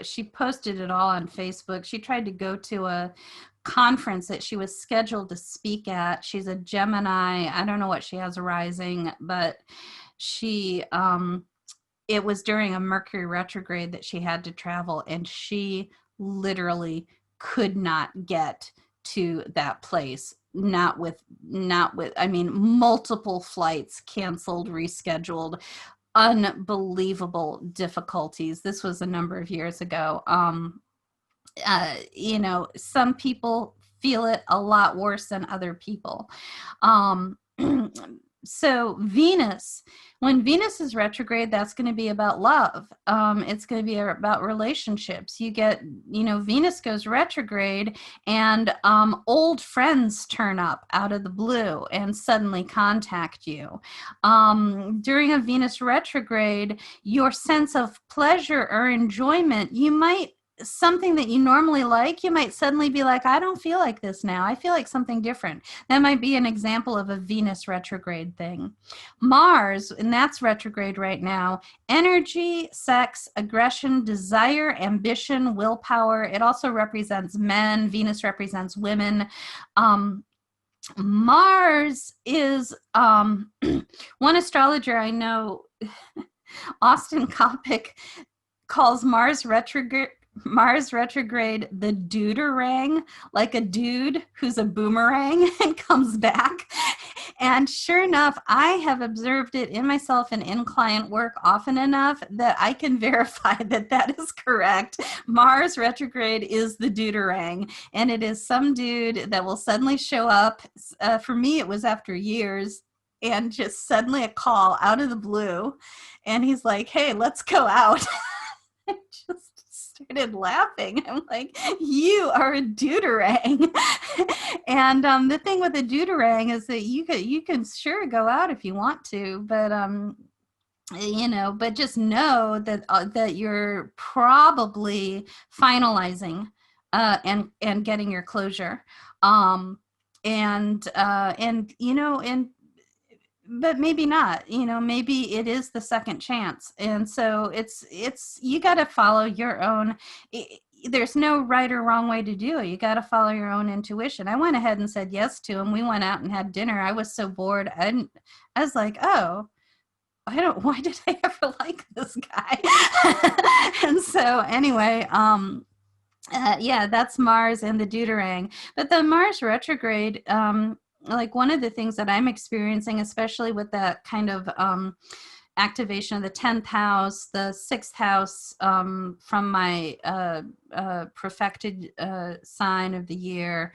she posted it all on Facebook. She tried to go to a conference that she was scheduled to speak at. She's a Gemini. I don't know what she has rising, but she, it was during a Mercury retrograde that she had to travel, and she literally could not get to that place. Not with, I mean, multiple flights canceled, rescheduled, unbelievable difficulties. This was a number of years ago. You know, some people feel it a lot worse than other people. So Venus, when Venus is retrograde, that's going to be about love. It's going to be about relationships. You get, you know, Venus goes retrograde, and old friends turn up out of the blue and suddenly contact you. During a Venus retrograde, your sense of pleasure or enjoyment, something that you normally like, you might suddenly be like, I don't feel like this now. I feel like something different. That might be an example of a Venus retrograde thing. Mars, and that's retrograde right now, energy, sex, aggression, desire, ambition, willpower. It also represents men. Venus represents women. Mars is, one astrologer I know, Austin Kopic, calls Mars retrograde the duderang, like a dude who's a boomerang and comes back. And sure enough, I have observed it in myself and in client work often enough that I can verify that that is correct. Mars retrograde is the duderang, and it is some dude that will suddenly show up. For me, it was after years, and just suddenly a call out of the blue, and he's like, hey, let's go out. I just started laughing. I'm like, you are a deuterang. And the thing with a deuterang is that you can sure go out if you want to, but you know, but just know that that you're probably finalizing and getting your closure. And you know, but maybe not, you know, maybe it is the second chance. And so it's, you got to follow your own, there's no right or wrong way to do it. You got to follow your own intuition. I went ahead and said yes to him. We went out and had dinner. I was so bored. I was like, oh, why did I ever like this guy? And so anyway, yeah, that's Mars and the deuterang. But the Mars retrograde, like one of the things that I'm experiencing, especially with that kind of activation of the 10th house, the 6th house from my perfected sign of the year,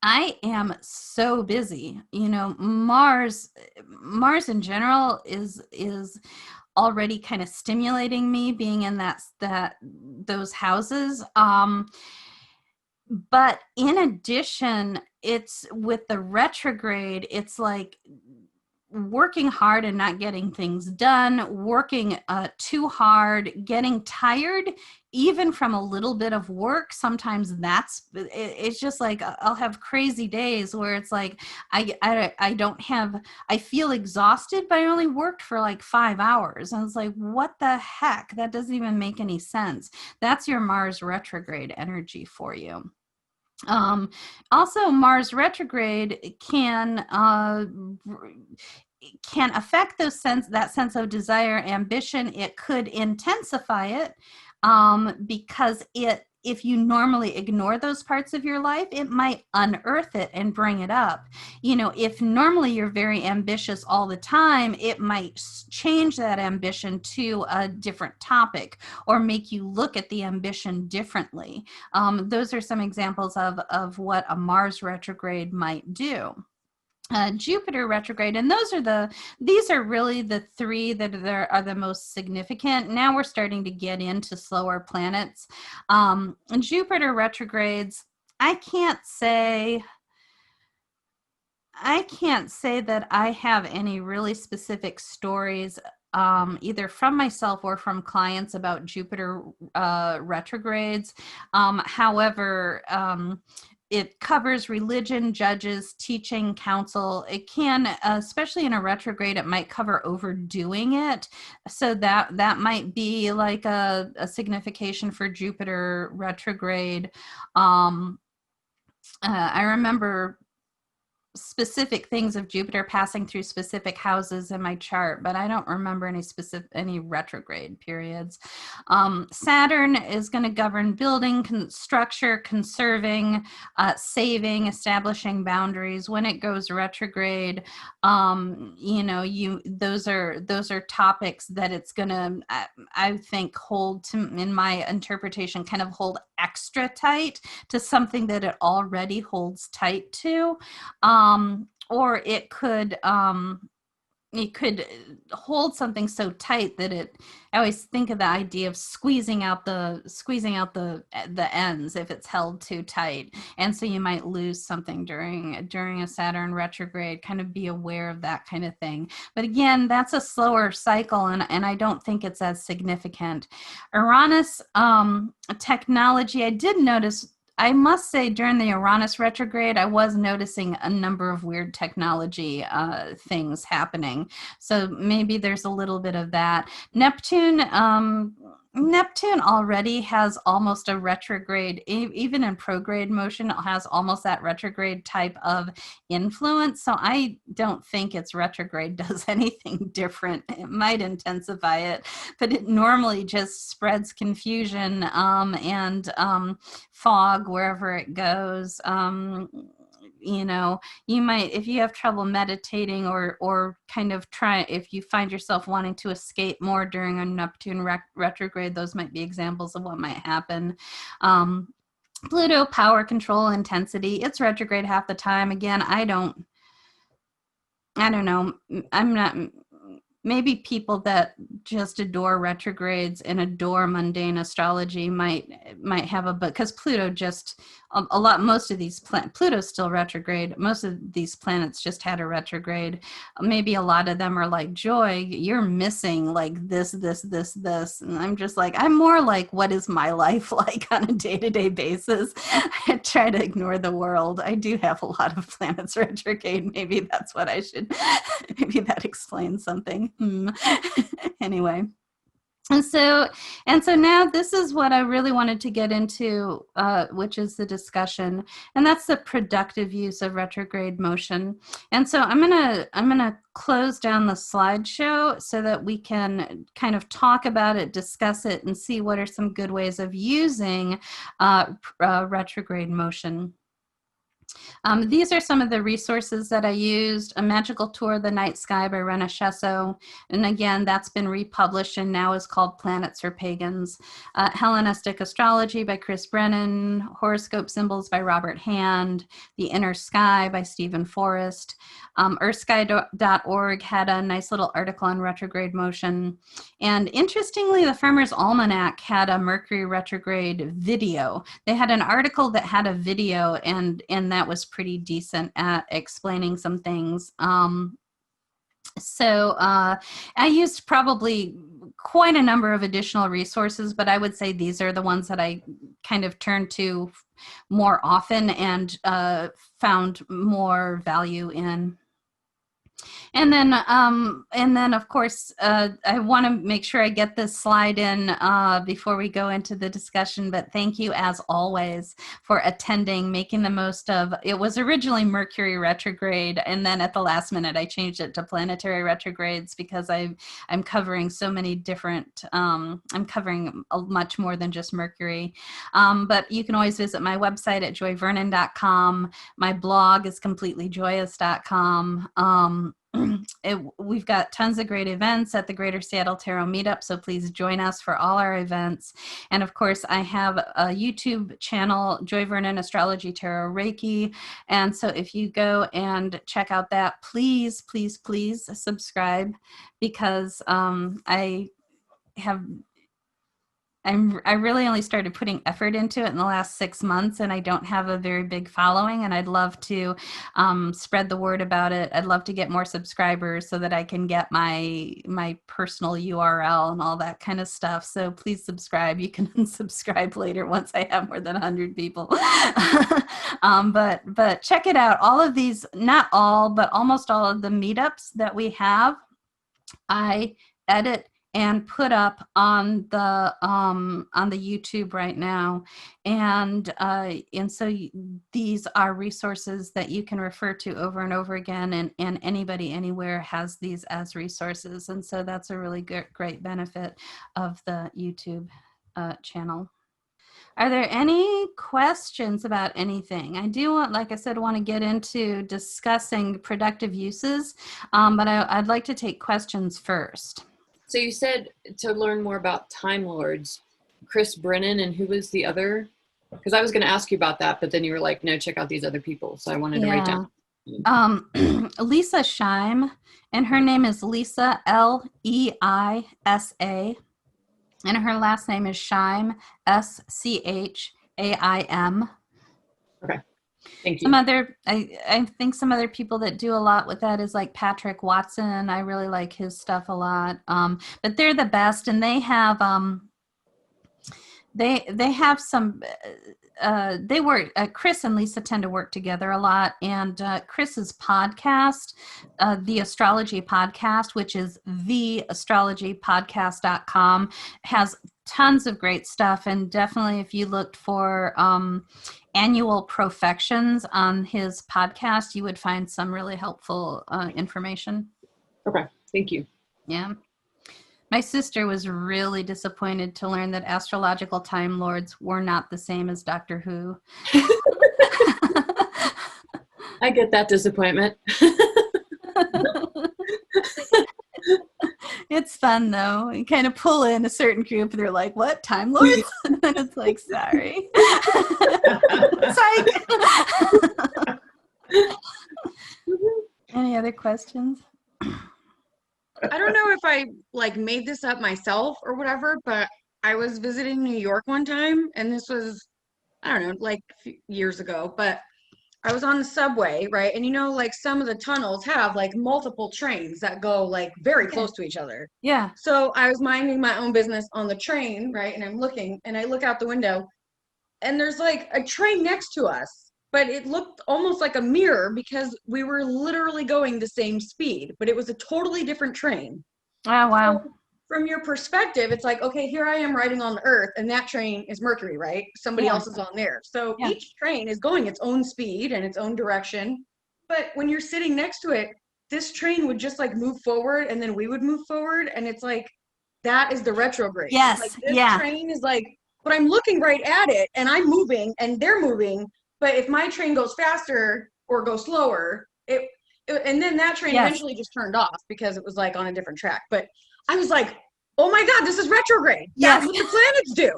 I am so busy. You know, Mars in general is already kind of stimulating me, being in those houses. But in addition, it's with the retrograde, it's like working hard and not getting things done, working too hard, getting tired, even from a little bit of work. Sometimes it's just like I'll have crazy days where it's like I don't have, I feel exhausted, but I only worked for like 5 hours. And it's like, what the heck? That doesn't even make any sense. That's your Mars retrograde energy for you. Also, Mars retrograde can affect that sense of desire, ambition. It could intensify it because if you normally ignore those parts of your life, it might unearth it and bring it up. If normally you're very ambitious all the time, it might change that ambition to a different topic or make you look at the ambition differently. Those are some examples of what a Mars retrograde might do. Jupiter retrograde, and these are really the three that are the most significant. Now we're starting to get into slower planets. Jupiter retrogrades, I can't say that I have any really specific stories either from myself or from clients about Jupiter retrogrades. However, it covers religion, judges, teaching, counsel. It can, especially in a retrograde, it might cover overdoing it. So that might be like a signification for Jupiter retrograde. I remember specific things of Jupiter passing through specific houses in my chart, but I don't remember any retrograde periods. Saturn is going to govern building, structure, conserving, saving, establishing boundaries. When it goes retrograde, those are topics that it's going to, I think, hold to, in my interpretation, kind of hold extra tight to something that it already holds tight to. Or it could hold something so tight that I always think of the idea of squeezing out the ends if it's held too tight. And so you might lose something during a Saturn retrograde. Kind of be aware of that kind of thing. But again, that's a slower cycle, and I don't think it's as significant. Uranus technology, I did notice, I must say, during the Uranus retrograde, I was noticing a number of weird technology things happening. So maybe there's a little bit of that. Neptune already has almost a retrograde, even in prograde motion, it has almost that retrograde type of influence. So I don't think its retrograde does anything different. It might intensify it, but it normally just spreads confusion and fog wherever it goes. You might, if you have trouble meditating or kind of if you find yourself wanting to escape more during a Neptune retrograde, those might be examples of what might happen. Pluto, power, control, intensity. It's retrograde half the time. Again, I don't know. I'm not, maybe people that just adore retrogrades and adore mundane astrology might have because Pluto just most of these Pluto's still retrograde. Most of these planets just had a retrograde. Maybe a lot of them are like, Joy, you're missing like this. And I'm just like, I'm more like, what is my life like on a day-to-day basis? I try to ignore the world. I do have a lot of planets retrograde. Maybe that's what I should, maybe that explains something. Anyway. And so now this is what I really wanted to get into, which is the discussion, and that's the productive use of retrograde motion. And so I'm gonna close down the slideshow so that we can kind of talk about it, discuss it, and see what are some good ways of using retrograde motion. These are some of the resources that I used. A Magical Tour of the Night Sky by Rena Shesso. And again, that's been republished and now is called Planets for Pagans. Hellenistic Astrology by Chris Brennan. Horoscope Symbols by Robert Hand. The Inner Sky by Stephen Forrest. Earthsky.org had a nice little article on retrograde motion. And interestingly, the Farmer's Almanac had a Mercury retrograde video. They had an article that had a video, and that was pretty decent at explaining some things. So I used probably quite a number of additional resources, but I would say these are the ones that I kind of turned to more often and found more value in. And then of course, I want to make sure I get this slide in before we go into the discussion, but thank you as always for attending, making the most of, it was originally Mercury retrograde, and then at the last minute I changed it to planetary retrogrades because I'm covering so many different, I'm covering much more than just Mercury. But you can always visit my website at joyvernon.com. My blog is completelyjoyous.com. We've got tons of great events at the Greater Seattle Tarot Meetup, so please join us for all our events. And of course, I have a YouTube channel, Joy Vernon Astrology Tarot Reiki. And so if you go and check out that, please, please, please subscribe, because I really only started putting effort into it in the last 6 months, and I don't have a very big following, and I'd love to spread the word about it. I'd love to get more subscribers so that I can get my personal URL and all that kind of stuff. So please subscribe. You can unsubscribe later once I have more than 100 people. But check it out. All of these, not all, but almost all of the meetups that we have, I edit and put up on the YouTube right now, and so these are resources that you can refer to over and over again, and anybody anywhere has these as resources, and so that's a really great benefit of the YouTube channel. Are there any questions about anything? I do want, like I said, want to get into discussing productive uses, but I'd like to take questions first. So you said to learn more about Time Lords, Chris Brennan, and who was the other? Because I was going to ask you about that, but then you were like, no, check out these other people. So I wanted to write down. Lisa Scheim, and her name is Lisa, Leisa, and her last name is Scheim, Schaim. Okay. Thank you. Some other, I think some other people that do a lot with that is like Patrick Watson. I really like his stuff a lot. But they're the best, and they have some. They work. Chris and Lisa tend to work together a lot, and Chris's podcast, the Astrology Podcast, which is theastrologypodcast.com, has tons of great stuff. And definitely, if you looked for annual profections on his podcast, you would find some really helpful information. Okay, thank you. Yeah. My sister was really disappointed to learn that astrological Time Lords were not the same as Doctor Who. I get that disappointment. It's fun, though. You kind of pull in a certain group, and they're like, what, Time Lords? And then it's like, sorry. Psych. Any other questions? I don't know if I like made this up myself or whatever, but I was visiting New York one time, and this was, I don't know, like a few years ago, but I was on the subway, right? And you know, like some of the tunnels have like multiple trains that go like very close to each other. Yeah. So I was minding my own business on the train, right? And I'm looking, and I look out the window, and there's like a train next to us, but it looked almost like a mirror because we were literally going the same speed, but it was a totally different train. Oh, wow. So from your perspective, it's like, okay, here I am riding on the Earth, and that train is Mercury, right? Somebody else is on there. So each train is going its own speed and its own direction. But when you're sitting next to it, this train would just like move forward, and then we would move forward. And it's like, that is the retrograde. Yes. Like this train is like, but I'm looking right at it, and I'm moving, and they're moving. But if my train goes faster or goes slower, and then that train eventually just turned off because it was like on a different track. But I was like, oh my God, this is retrograde. That's what the planets do.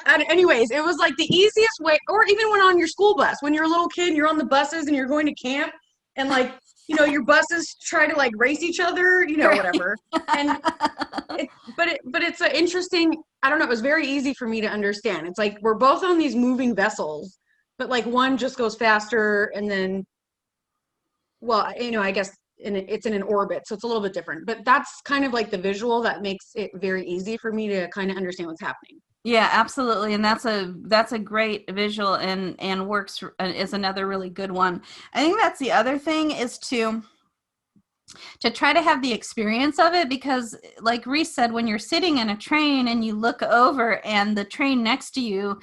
And anyways, it was like the easiest way, or even when on your school bus, when you're a little kid, you're on the buses and you're going to camp, and like, you know, your buses try to like race each other, you know, whatever. And but it's an interesting, I don't know, it was very easy for me to understand. It's like, we're both on these moving vessels, but like one just goes faster, and then, well, you know, I guess it's in an orbit, so it's a little bit different. But that's kind of like the visual that makes it very easy for me to kind of understand what's happening. Yeah, absolutely. And that's a great visual, and works, is another really good one. I think that's the other thing, is to try to have the experience of it, because like Reese said, when you're sitting in a train and you look over and the train next to you,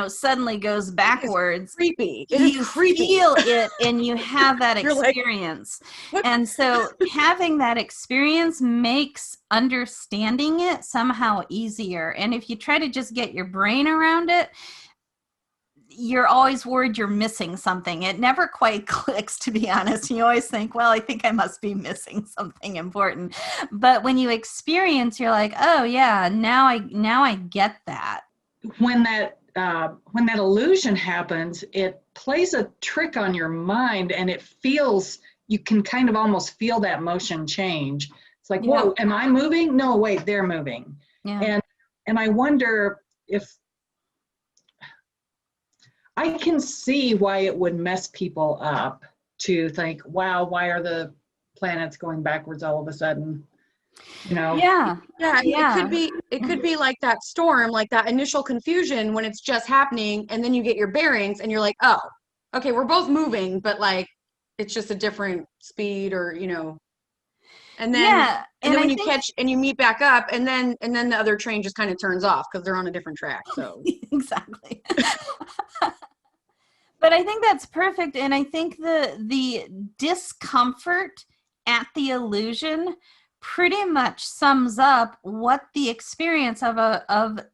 suddenly goes backwards. Creepy. It is You creepy. feel it and you have that You're like, experience. what? And so having that experience makes understanding it somehow easier. And if you try to just get your brain around it, you're always worried you're missing something. It never quite clicks, to be honest. You always think, well, I think I must be missing something important. But when you experience, you're like, oh yeah, now I get that. When that illusion happens, it plays a trick on your mind, and it feels, you can kind of almost feel that motion change. It's like, whoa, am I moving? No, wait, they're moving. Yeah. And I wonder if, I can see why it would mess people up to think, wow, why are the planets going backwards all of a sudden? Yeah. It could be like that storm, like that initial confusion when it's just happening, and then you get your bearings and you're like, oh, okay, we're both moving, but like it's just a different speed, or and then when you catch and you meet back up, and then the other train just kind of turns off because they're on a different track. So exactly. But I think that's perfect, and I think the discomfort at the illusion pretty much sums up what the experience of a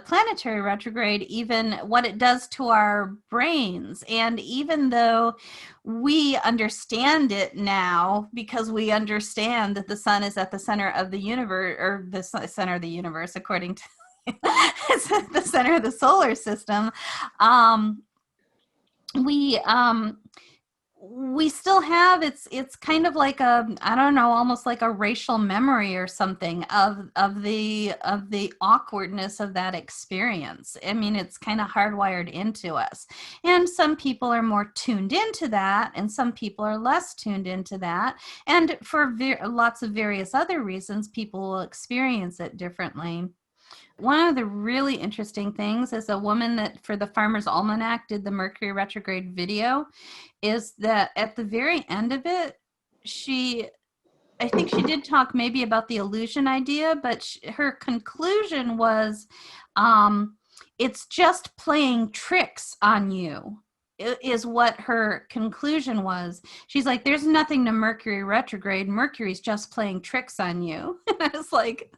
planetary retrograde, even what it does to our brains. And even though we understand it now, because we understand that the sun is at the center of the universe, or the center of the universe, according to it's at the center of the solar system, we still have, it's kind of like I don't know, almost like a racial memory or something of the awkwardness of that experience. I mean, it's kind of hardwired into us, and some people are more tuned into that, and some people are less tuned into that, and for lots of various other reasons, people will experience it differently. One of the really interesting things is a woman that for the Farmer's Almanac did the Mercury retrograde video, is that at the very end of it, I think she did talk maybe about the illusion idea, but her conclusion was, it's just playing tricks on you, is what her conclusion was. She's like, there's nothing to Mercury retrograde. Mercury's just playing tricks on you. And I was like,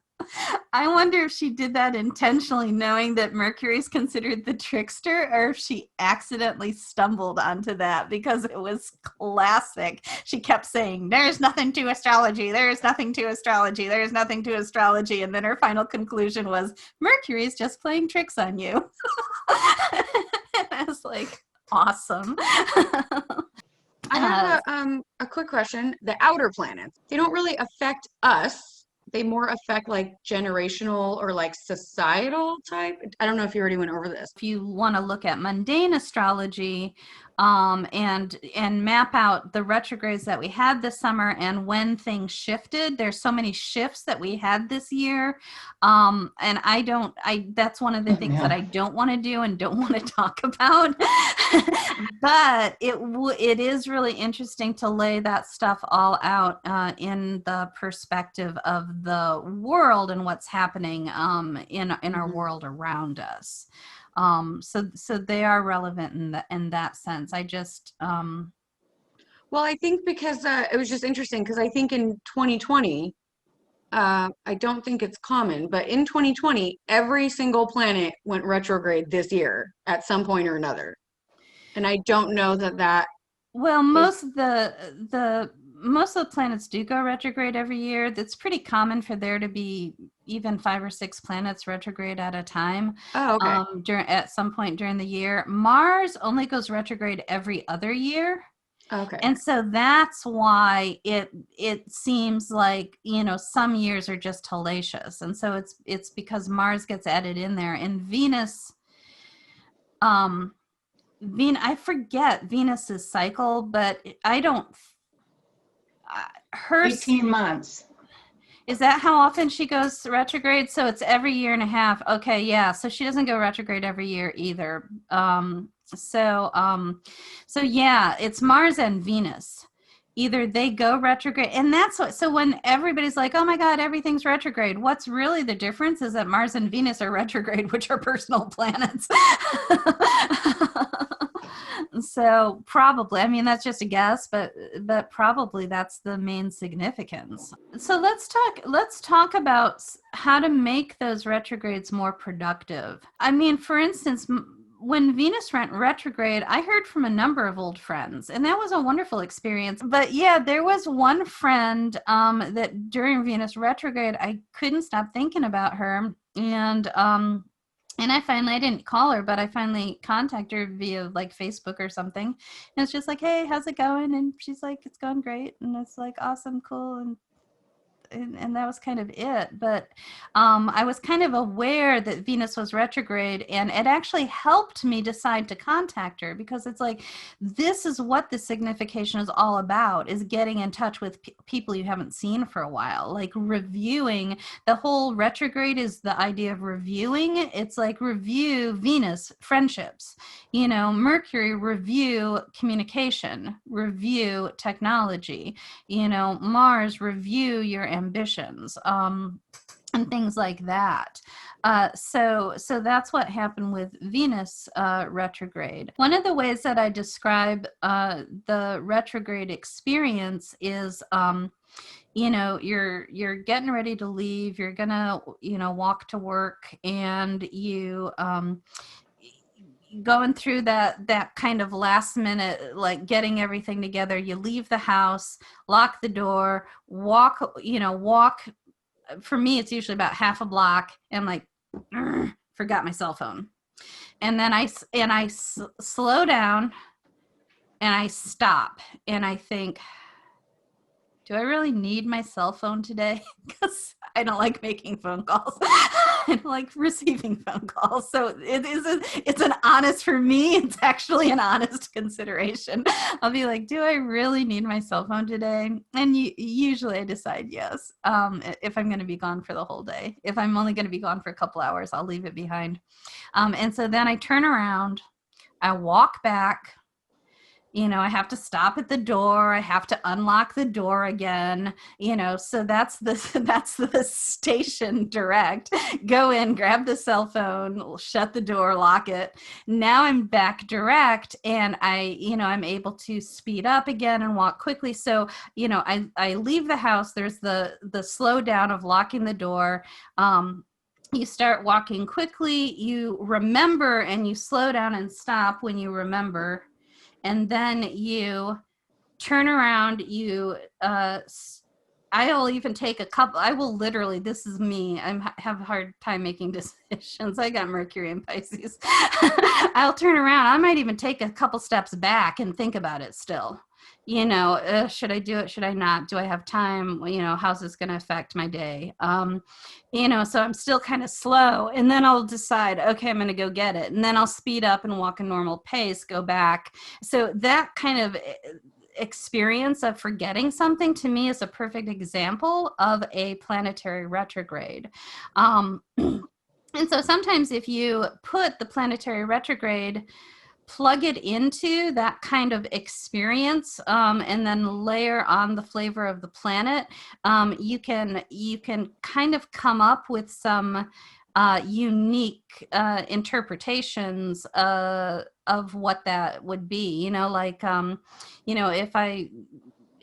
I wonder if she did that intentionally, knowing that Mercury is considered the trickster, or if she accidentally stumbled onto that, because it was classic. She kept saying, there's nothing to astrology, there's nothing to astrology, there's nothing to astrology. And then her final conclusion was, Mercury is just playing tricks on you. And I was like, awesome. I have a quick question. The outer planets, they don't really affect us. They more affect like generational or like societal type. I don't know if you already went over this. If you want to look at mundane astrology, and map out the retrogrades that we had this summer and when things shifted, there's so many shifts that we had this year. And that's one of the things that I don't want to do and don't want to talk about. But it is really interesting to lay that stuff all out in the perspective of the world and what's happening in our world around us. So they are relevant in that sense. I just well, I think because it was just interesting, because I think in 2020, I don't think it's common, but in 2020, every single planet went retrograde this year at some point or another. And I don't know that well, most of the planets do go retrograde every year. That's pretty common for there to be even 5 or 6 planets retrograde at a time. Oh, okay. At some point during the year. Mars only goes retrograde every other year. Okay. And so that's why it seems like, some years are just hellacious. And so it's because Mars gets added in there, and Venus, I forget Venus's cycle, but her 18 months. Is that how often she goes retrograde? So it's every year and a half. Okay, yeah. So she doesn't go retrograde every year either. So yeah, it's Mars and Venus. Either they go retrograde, and that's what. So when everybody's like, "Oh my God, everything's retrograde," what's really the difference is that Mars and Venus are retrograde, which are personal planets. So probably, I mean, that's just a guess, but probably that's the main significance. So let's talk about how to make those retrogrades more productive. I mean, for instance, when Venus went retrograde, I heard from a number of old friends, and that was a wonderful experience. But yeah, there was one friend that during Venus retrograde, I couldn't stop thinking about her, and I didn't call her, but I finally contacted her via like Facebook or something. And it's just like, hey, how's it going? And she's like, it's going great. And it's like, awesome, cool. And that was kind of it. But I was kind of aware that Venus was retrograde, and it actually helped me decide to contact her, because it's like, this is what the signification is all about, is getting in touch with people you haven't seen for a while, like reviewing. The whole retrograde is the idea of reviewing. It's like review Venus, friendships, Mercury, review communication, review technology, Mars, review your ambitions, and things like that. So that's what happened with Venus retrograde. One of the ways that I describe the retrograde experience is, you're getting ready to leave, you're gonna, walk to work, and you going through that kind of last minute, like getting everything together. You leave the house, lock the door, walk. For me, it's usually about half a block, and like, forgot my cell phone. And then I slow down, and I stop, and I think, do I really need my cell phone today? Because I don't like making phone calls. I don't like receiving phone calls. So it's an honest, for me, it's actually an honest consideration. I'll be like, do I really need my cell phone today? And usually I decide yes, if I'm going to be gone for the whole day. If I'm only going to be gone for a couple hours, I'll leave it behind. And so then I turn around, I walk back. I have to stop at the door. I have to unlock the door again, so that's the station direct. Go in, grab the cell phone, shut the door, lock it. Now I'm back direct, and I'm able to speed up again and walk quickly. So, I leave the house. There's the slow down of locking the door. You start walking quickly, you remember, and you slow down and stop when you remember. And then you turn around, I will even take I will literally, this is me, I have a hard time making decisions. I got Mercury in Pisces. I'll turn around, I might even take a couple steps back and think about it still. Should I do it? Should I not? Do I have time? How's this going to affect my day? So I'm still kind of slow, and then I'll decide, okay, I'm going to go get it. And then I'll speed up and walk a normal pace, go back. So that kind of experience of forgetting something, to me, is a perfect example of a planetary retrograde. And so sometimes if you put the planetary retrograde, plug it into that kind of experience, and then layer on the flavor of the planet, you can kind of come up with some unique interpretations of what that would be.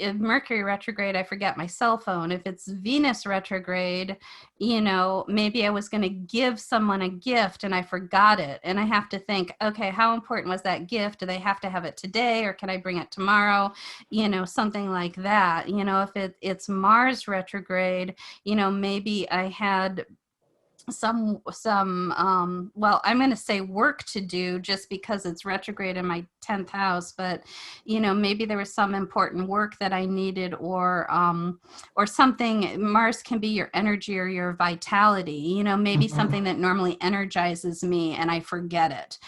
If Mercury retrograde, I forget my cell phone. If it's Venus retrograde, maybe I was going to give someone a gift and I forgot it. And I have to think, okay, how important was that gift? Do they have to have it today, or can I bring it tomorrow? Something like that. If it's Mars retrograde, maybe I had some well, I'm going to say work to do, just because it's retrograde in my 10th house, but maybe there was some important work that I needed, or something. Mars can be your energy or your vitality, maybe something that normally energizes me and I forget it.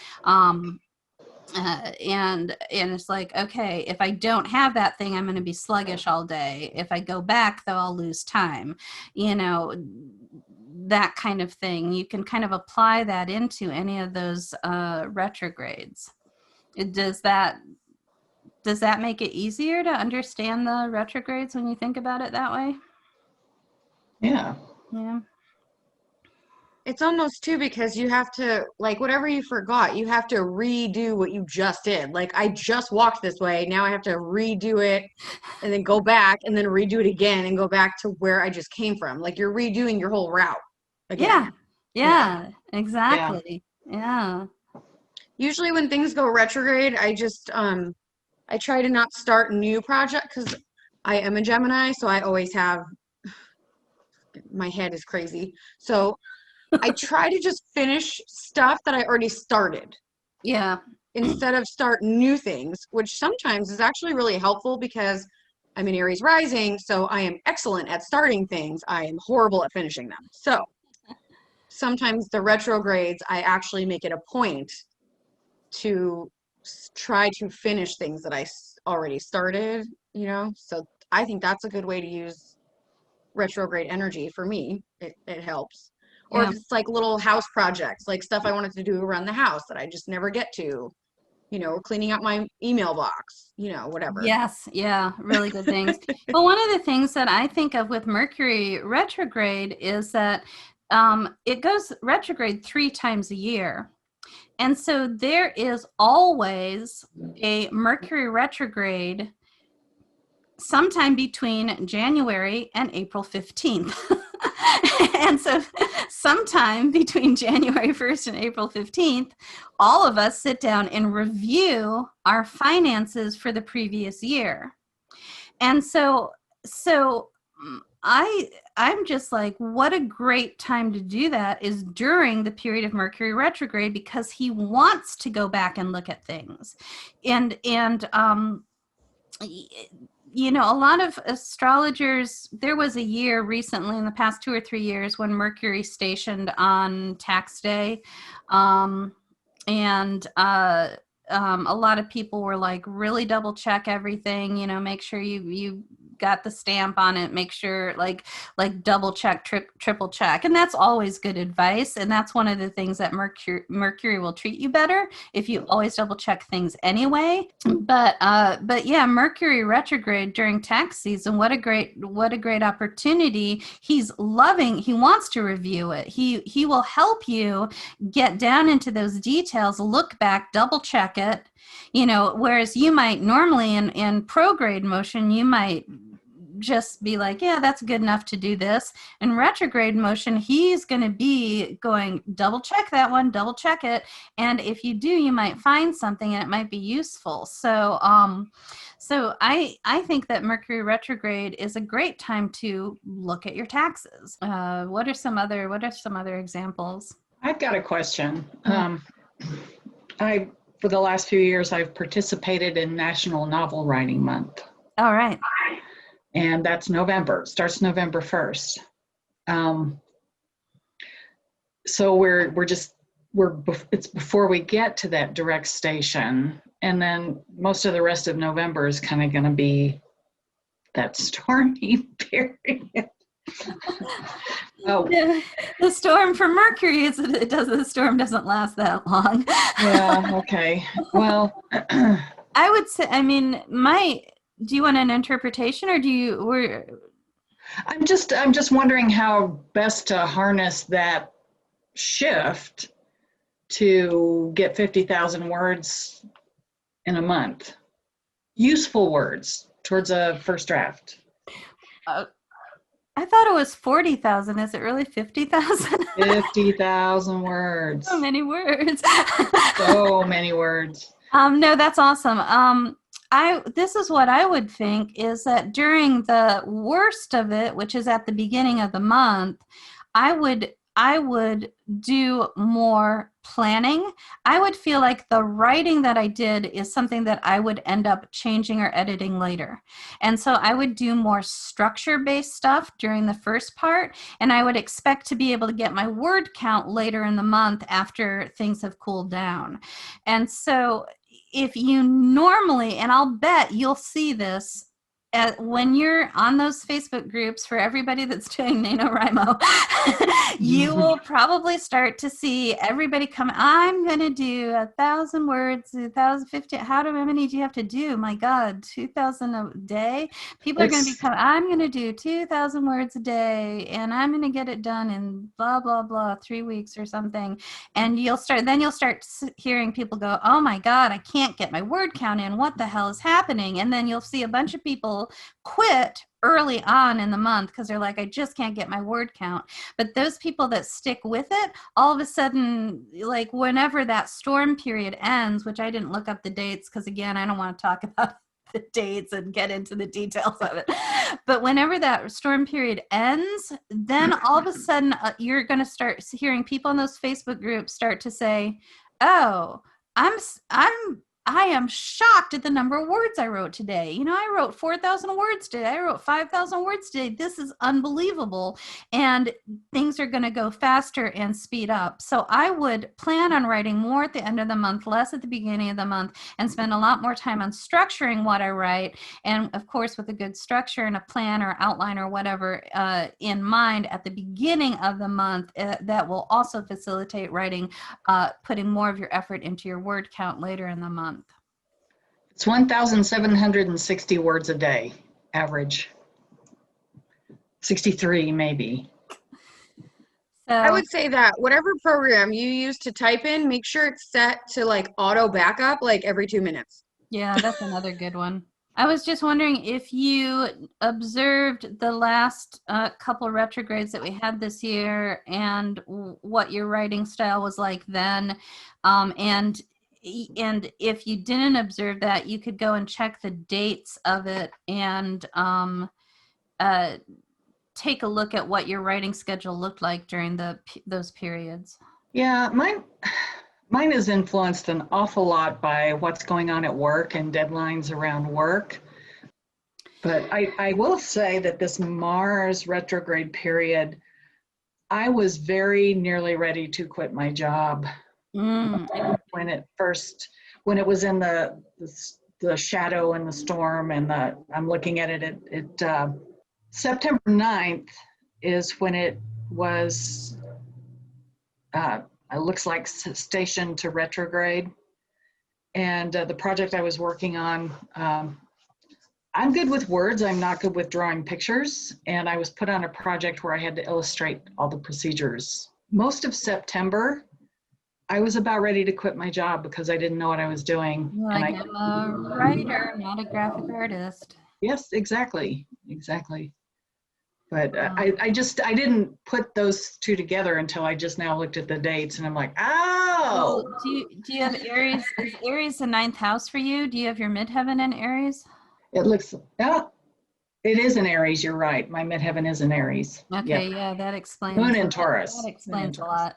And it's like, okay, if I don't have that thing, I'm going to be sluggish all day. If I go back, though, I'll lose time, you know, that kind of thing. You can kind of apply that into any of those retrogrades. Does that make it easier to understand the retrogrades when you think about it that way? Yeah. Yeah. It's almost too, because you have to, like, whatever you forgot, you have to redo what you just did. Like, I just walked this way. Now I have to redo it and then go back and then redo it again and go back to where I just came from. Like, you're redoing your whole route again. Yeah, exactly. Yeah. Usually when things go retrograde, I just, I try to not start new projects because I am a Gemini. So I always have, my head is crazy. So I try to just finish stuff that I already started. Yeah. Instead of start new things, which sometimes is actually really helpful because I'm in Aries rising, so I am excellent at starting things. I am horrible at finishing them. So sometimes the retrogrades, I actually make it a point to try to finish things that I already started, you know? So I think that's a good way to use retrograde energy for me. It helps. Or Yeah. if it's like little house projects, like stuff I wanted to do around the house that I just never get to, you know, cleaning out my email box, you know, whatever. Yes. Yeah. Really good things. Well, one of the things that I think of with Mercury retrograde is that it goes retrograde 3 times a year. And so there is always a Mercury retrograde sometime between January and April 15th. And so sometime between January 1st and April 15th, all of us sit down and review our finances for the previous year. And so I'm just like, what a great time to do that is during the period of Mercury retrograde, because he wants to go back and look at things. And you know, a lot of astrologers, there was a year recently in the past 2 or 3 years when Mercury stationed on tax day. And a lot of people were like, really double check everything, you know, make sure you got the stamp on it, make sure like double check, triple check. And that's always good advice. And that's one of the things that Mercury will treat you better if you always double check things anyway. But yeah, Mercury retrograde during tax season, what a great opportunity. He wants to review it. He will help you get down into those details, look back, double check it, you know, whereas you might normally in prograde motion, you might just be like, yeah, that's good enough to do this. In retrograde motion, he's going to be going, double check that one, double check it. And if you do, you might find something and it might be useful. So, so I think that Mercury retrograde is a great time to look at your taxes. What are some other examples? I've got a question. For the last few years, I've participated in National Novel Writing Month. All right. And that's November. It starts November 1st. So it's before we get to that direct station. And then most of the rest of November is kind of going to be that stormy period. Oh, the storm for Mercury the storm doesn't last that long. Yeah. Okay. Well, I would say, I mean, do you want an interpretation, or I'm just wondering how best to harness that shift to get 50,000 words in a month. Useful words towards a first draft. I thought it was 40,000. Is it really 50,000? 50,000 words. So many words. So many words. No, that's awesome. This is what I would think is that during the worst of it, which is at the beginning of the month, I would do more planning. I would feel like the writing that I did is something that I would end up changing or editing later. And so I would do more structure-based stuff during the first part, and I would expect to be able to get my word count later in the month after things have cooled down. And so, if you normally, and I'll bet you'll see this when you're on those Facebook groups for everybody that's doing NaNoWriMo, you will probably start to see everybody come, I'm going to do 1,000 words, 1,050. How many do you have to do? My God, 2,000 a day? People are going to be coming, I'm going to do 2,000 words a day, and I'm going to get it done in blah, blah, blah, 3 weeks or something. And you'll start hearing people go, oh my God, I can't get my word count in. What the hell is happening? And then you'll see a bunch of people quit early on in the month because they're like, I just can't get my word count. But those people that stick with it, all of a sudden, like whenever that storm period ends, which I didn't look up the dates because again, I don't want to talk about the dates and get into the details of it. But whenever that storm period ends, then all of a sudden you're going to start hearing people in those Facebook groups start to say, oh, I am shocked at the number of words I wrote today. You know, I wrote 4,000 words today. I wrote 5,000 words today. This is unbelievable. And things are going to go faster and speed up. So I would plan on writing more at the end of the month, less at the beginning of the month, and spend a lot more time on structuring what I write. And of course, with a good structure and a plan or outline or whatever in mind at the beginning of the month, that will also facilitate writing, putting more of your effort into your word count later in the month. It's 1,760 words a day, average. 63 maybe. So I would say that whatever program you use to type in, make sure it's set to like auto backup like every 2 minutes. yeah, that's another good one. I was just wondering if you observed the last couple retrogrades that we had this year and what your writing style was like then. And if you didn't observe that, you could go and check the dates of it and take a look at what your writing schedule looked like during those periods. Yeah, mine is influenced an awful lot by what's going on at work and deadlines around work. But I will say that this Mars retrograde period, I was very nearly ready to quit my job. When it was in the shadow and the storm and I'm looking at it September 9th is when it was it looks like stationed to retrograde, and the project I was working on, I'm good with words, I'm not good with drawing pictures, and I was put on a project where I had to illustrate all the procedures. Most of September I was about ready to quit my job because I didn't know what I was doing. Like, I'm a writer, not a graphic artist. Yes, exactly. But I didn't put those two together until I just now looked at the dates and I'm like, oh. Well, do you have Aries? Is Aries the 9th house for you? Do you have your midheaven in Aries? It looks, it is in Aries, you're right. My midheaven is in Aries. Okay, yeah, that explains. Moon in Taurus. That explains a lot.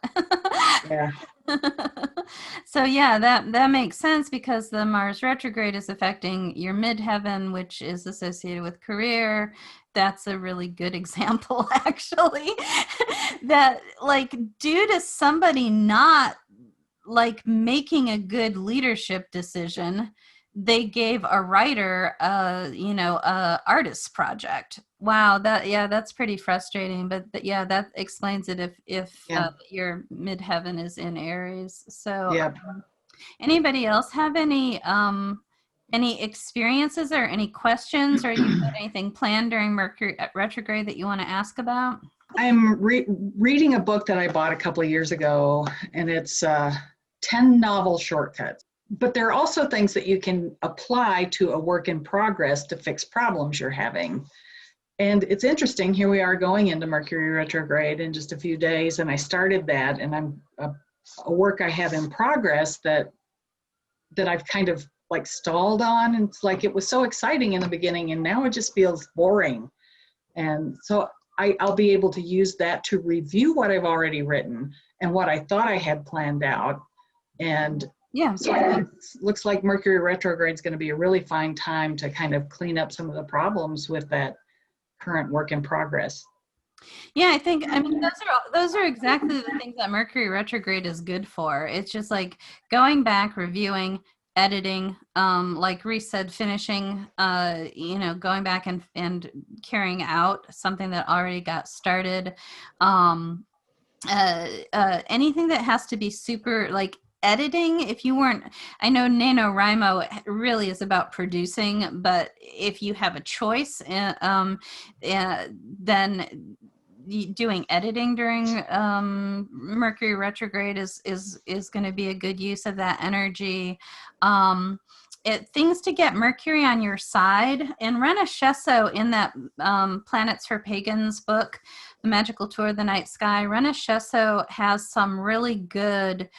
Yeah. So yeah, that makes sense because the Mars retrograde is affecting your midheaven, which is associated with career. That's a really good example, actually, that like due to somebody not like making a good leadership decision, they gave a writer a artist's project. Wow, that's pretty frustrating, but that explains it if your midheaven is in Aries. So yeah. Anybody else have any experiences or any questions, or you have anything planned during Mercury retrograde that you want to ask about? I'm reading a book that I bought a couple of years ago, and it's 10 novel shortcuts. But there are also things that you can apply to a work in progress to fix problems you're having. And it's interesting, here we are going into Mercury retrograde in just a few days, and I started that, and I'm a work I have in progress that I've kind of like stalled on. And it's like, it was so exciting in the beginning, and now it just feels boring. And so I'll be able to use that to review what I've already written and what I thought I had planned out. And so it looks like Mercury retrograde is going to be a really fine time to kind of clean up some of the problems with that current work in progress. Yeah, I mean, those are exactly the things that Mercury retrograde is good for. It's just like going back, reviewing, editing, like Reese said, finishing, going back and carrying out something that already got started. Anything that has to be super, like editing, if you weren't, I know NaNoWriMo really is about producing, but if you have a choice, then doing editing during Mercury retrograde is going to be a good use of that energy. Things to get Mercury on your side. And Rena Shesso, in that Planets for Pagans book, The Magical Tour of the Night Sky, Rena Shesso has some really good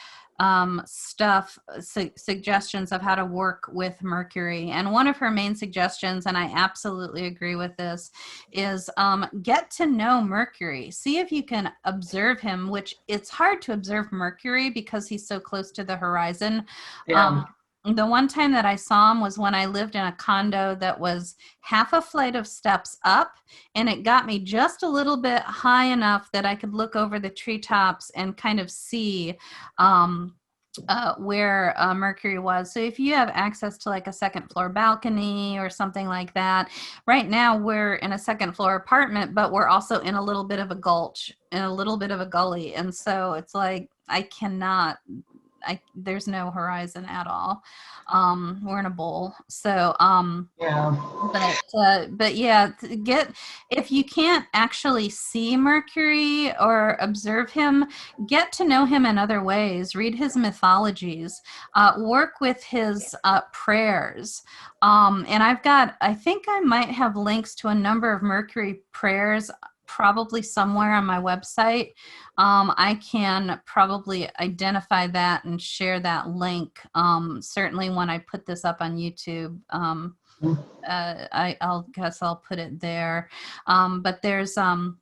suggestions of how to work with Mercury. And one of her main suggestions, and I absolutely agree with this, is get to know Mercury. See if you can observe him, which it's hard to observe Mercury because he's so close to the horizon. Yeah. The one time that I saw him was when I lived in a condo that was half a flight of steps up, and it got me just a little bit high enough that I could look over the treetops and kind of see where Mercury was. So if you have access to like a second floor balcony or something like that, right now we're in a second floor apartment, but we're also in a little bit of a gulch, in a little bit of a gully. And so it's like, there's no horizon at all. We're in a bowl. So, but yeah, if you can't actually see Mercury or observe him, get to know him in other ways. Read his mythologies, work with his prayers. And I think I might have links to a number of Mercury prayers probably somewhere on my website. I can probably identify that and share that link. Certainly when I put this up on YouTube, I'll put it there. But there's a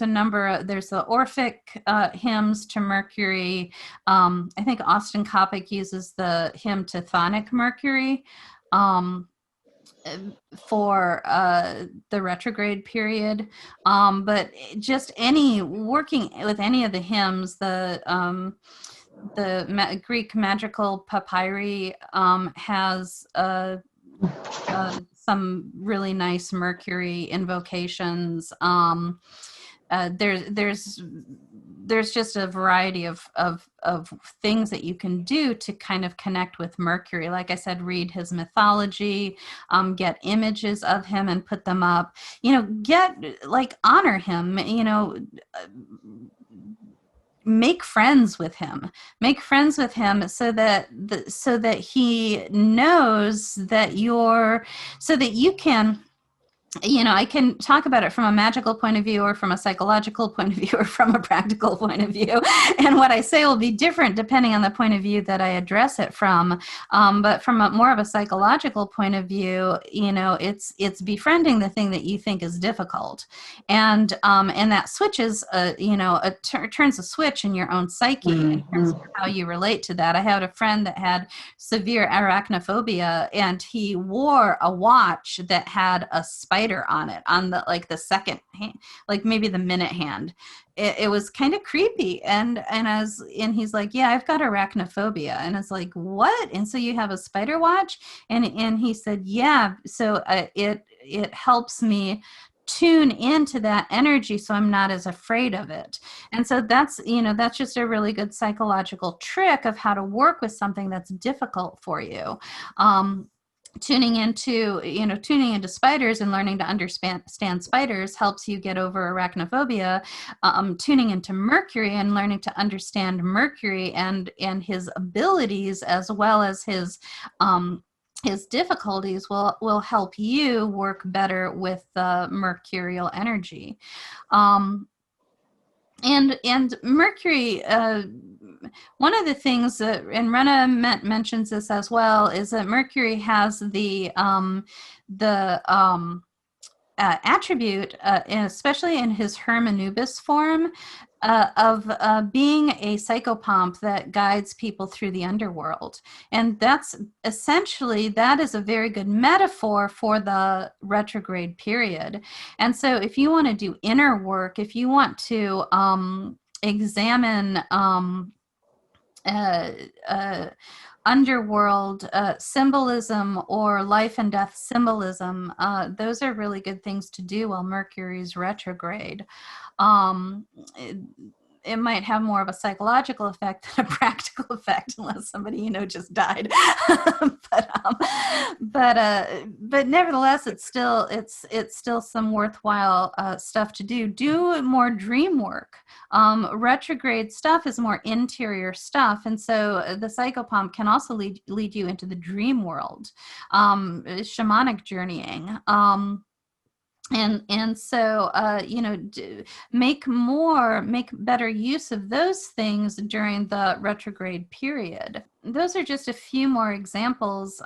number there's the Orphic hymns to Mercury. I think Austin Coppock uses the hymn to Chthonic Mercury. For the retrograde period, but just working with any of the hymns, the Greek magical papyri has some really nice Mercury invocations. There's just a variety of things that you can do to kind of connect with Mercury. Like I said, read his mythology, get images of him and put them up, honor him, make friends with him so that he knows that so that you can, I can talk about it from a magical point of view or from a psychological point of view or from a practical point of view. And what I say will be different depending on the point of view that I address it from. But from more of a psychological point of view, it's befriending the thing that you think is difficult. And that switches, turns a switch in your own psyche in terms of how you relate to that. I had a friend that had severe arachnophobia, and he wore a watch that had a spider on it, on the second hand, like maybe the minute hand. It was kind of creepy, and he's like, yeah, I've got arachnophobia. And it's like, what? And so you have a spider watch? And he said, yeah, so it helps me tune into that energy so I'm not as afraid of it. And so that's just a really good psychological trick of how to work with something that's difficult for you. Tuning into spiders and learning to understand spiders helps you get over arachnophobia. Tuning into Mercury and learning to understand Mercury and his abilities as well as his difficulties will help you work better with the mercurial energy. And Mercury, one of the things that, and Rena mentions this as well, is that Mercury has the attribute, especially in his Hermanubis form, of being a psychopomp that guides people through the underworld. And that's essentially, that is a very good metaphor for the retrograde period. And so if you want to do inner work, if you want to examine underworld symbolism or life and death symbolism, those are really good things to do while Mercury's retrograde. It might have more of a psychological effect than a practical effect, unless somebody just died. but nevertheless, it's still some worthwhile stuff to do. Do more dream work. Retrograde stuff is more interior stuff, and so the psychopomp can also lead you into the dream world, shamanic journeying. And so, make better use of those things during the retrograde period. Those are just a few more examples.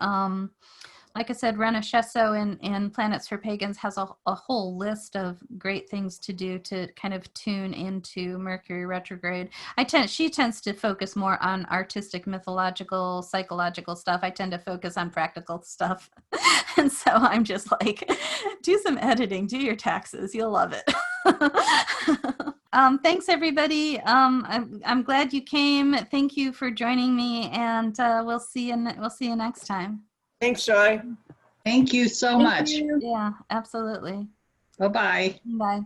Like I said, Rena Shesso in Planets for Pagans has a whole list of great things to do to kind of tune into Mercury retrograde. She tends to focus more on artistic, mythological, psychological stuff. I tend to focus on practical stuff. And so I'm just like, do some editing, do your taxes, you'll love it. Thanks, everybody. I'm glad you came. Thank you for joining me, and we'll see you next time. Thanks, Joy. Thank you so much. Yeah, absolutely. Bye-bye. Bye.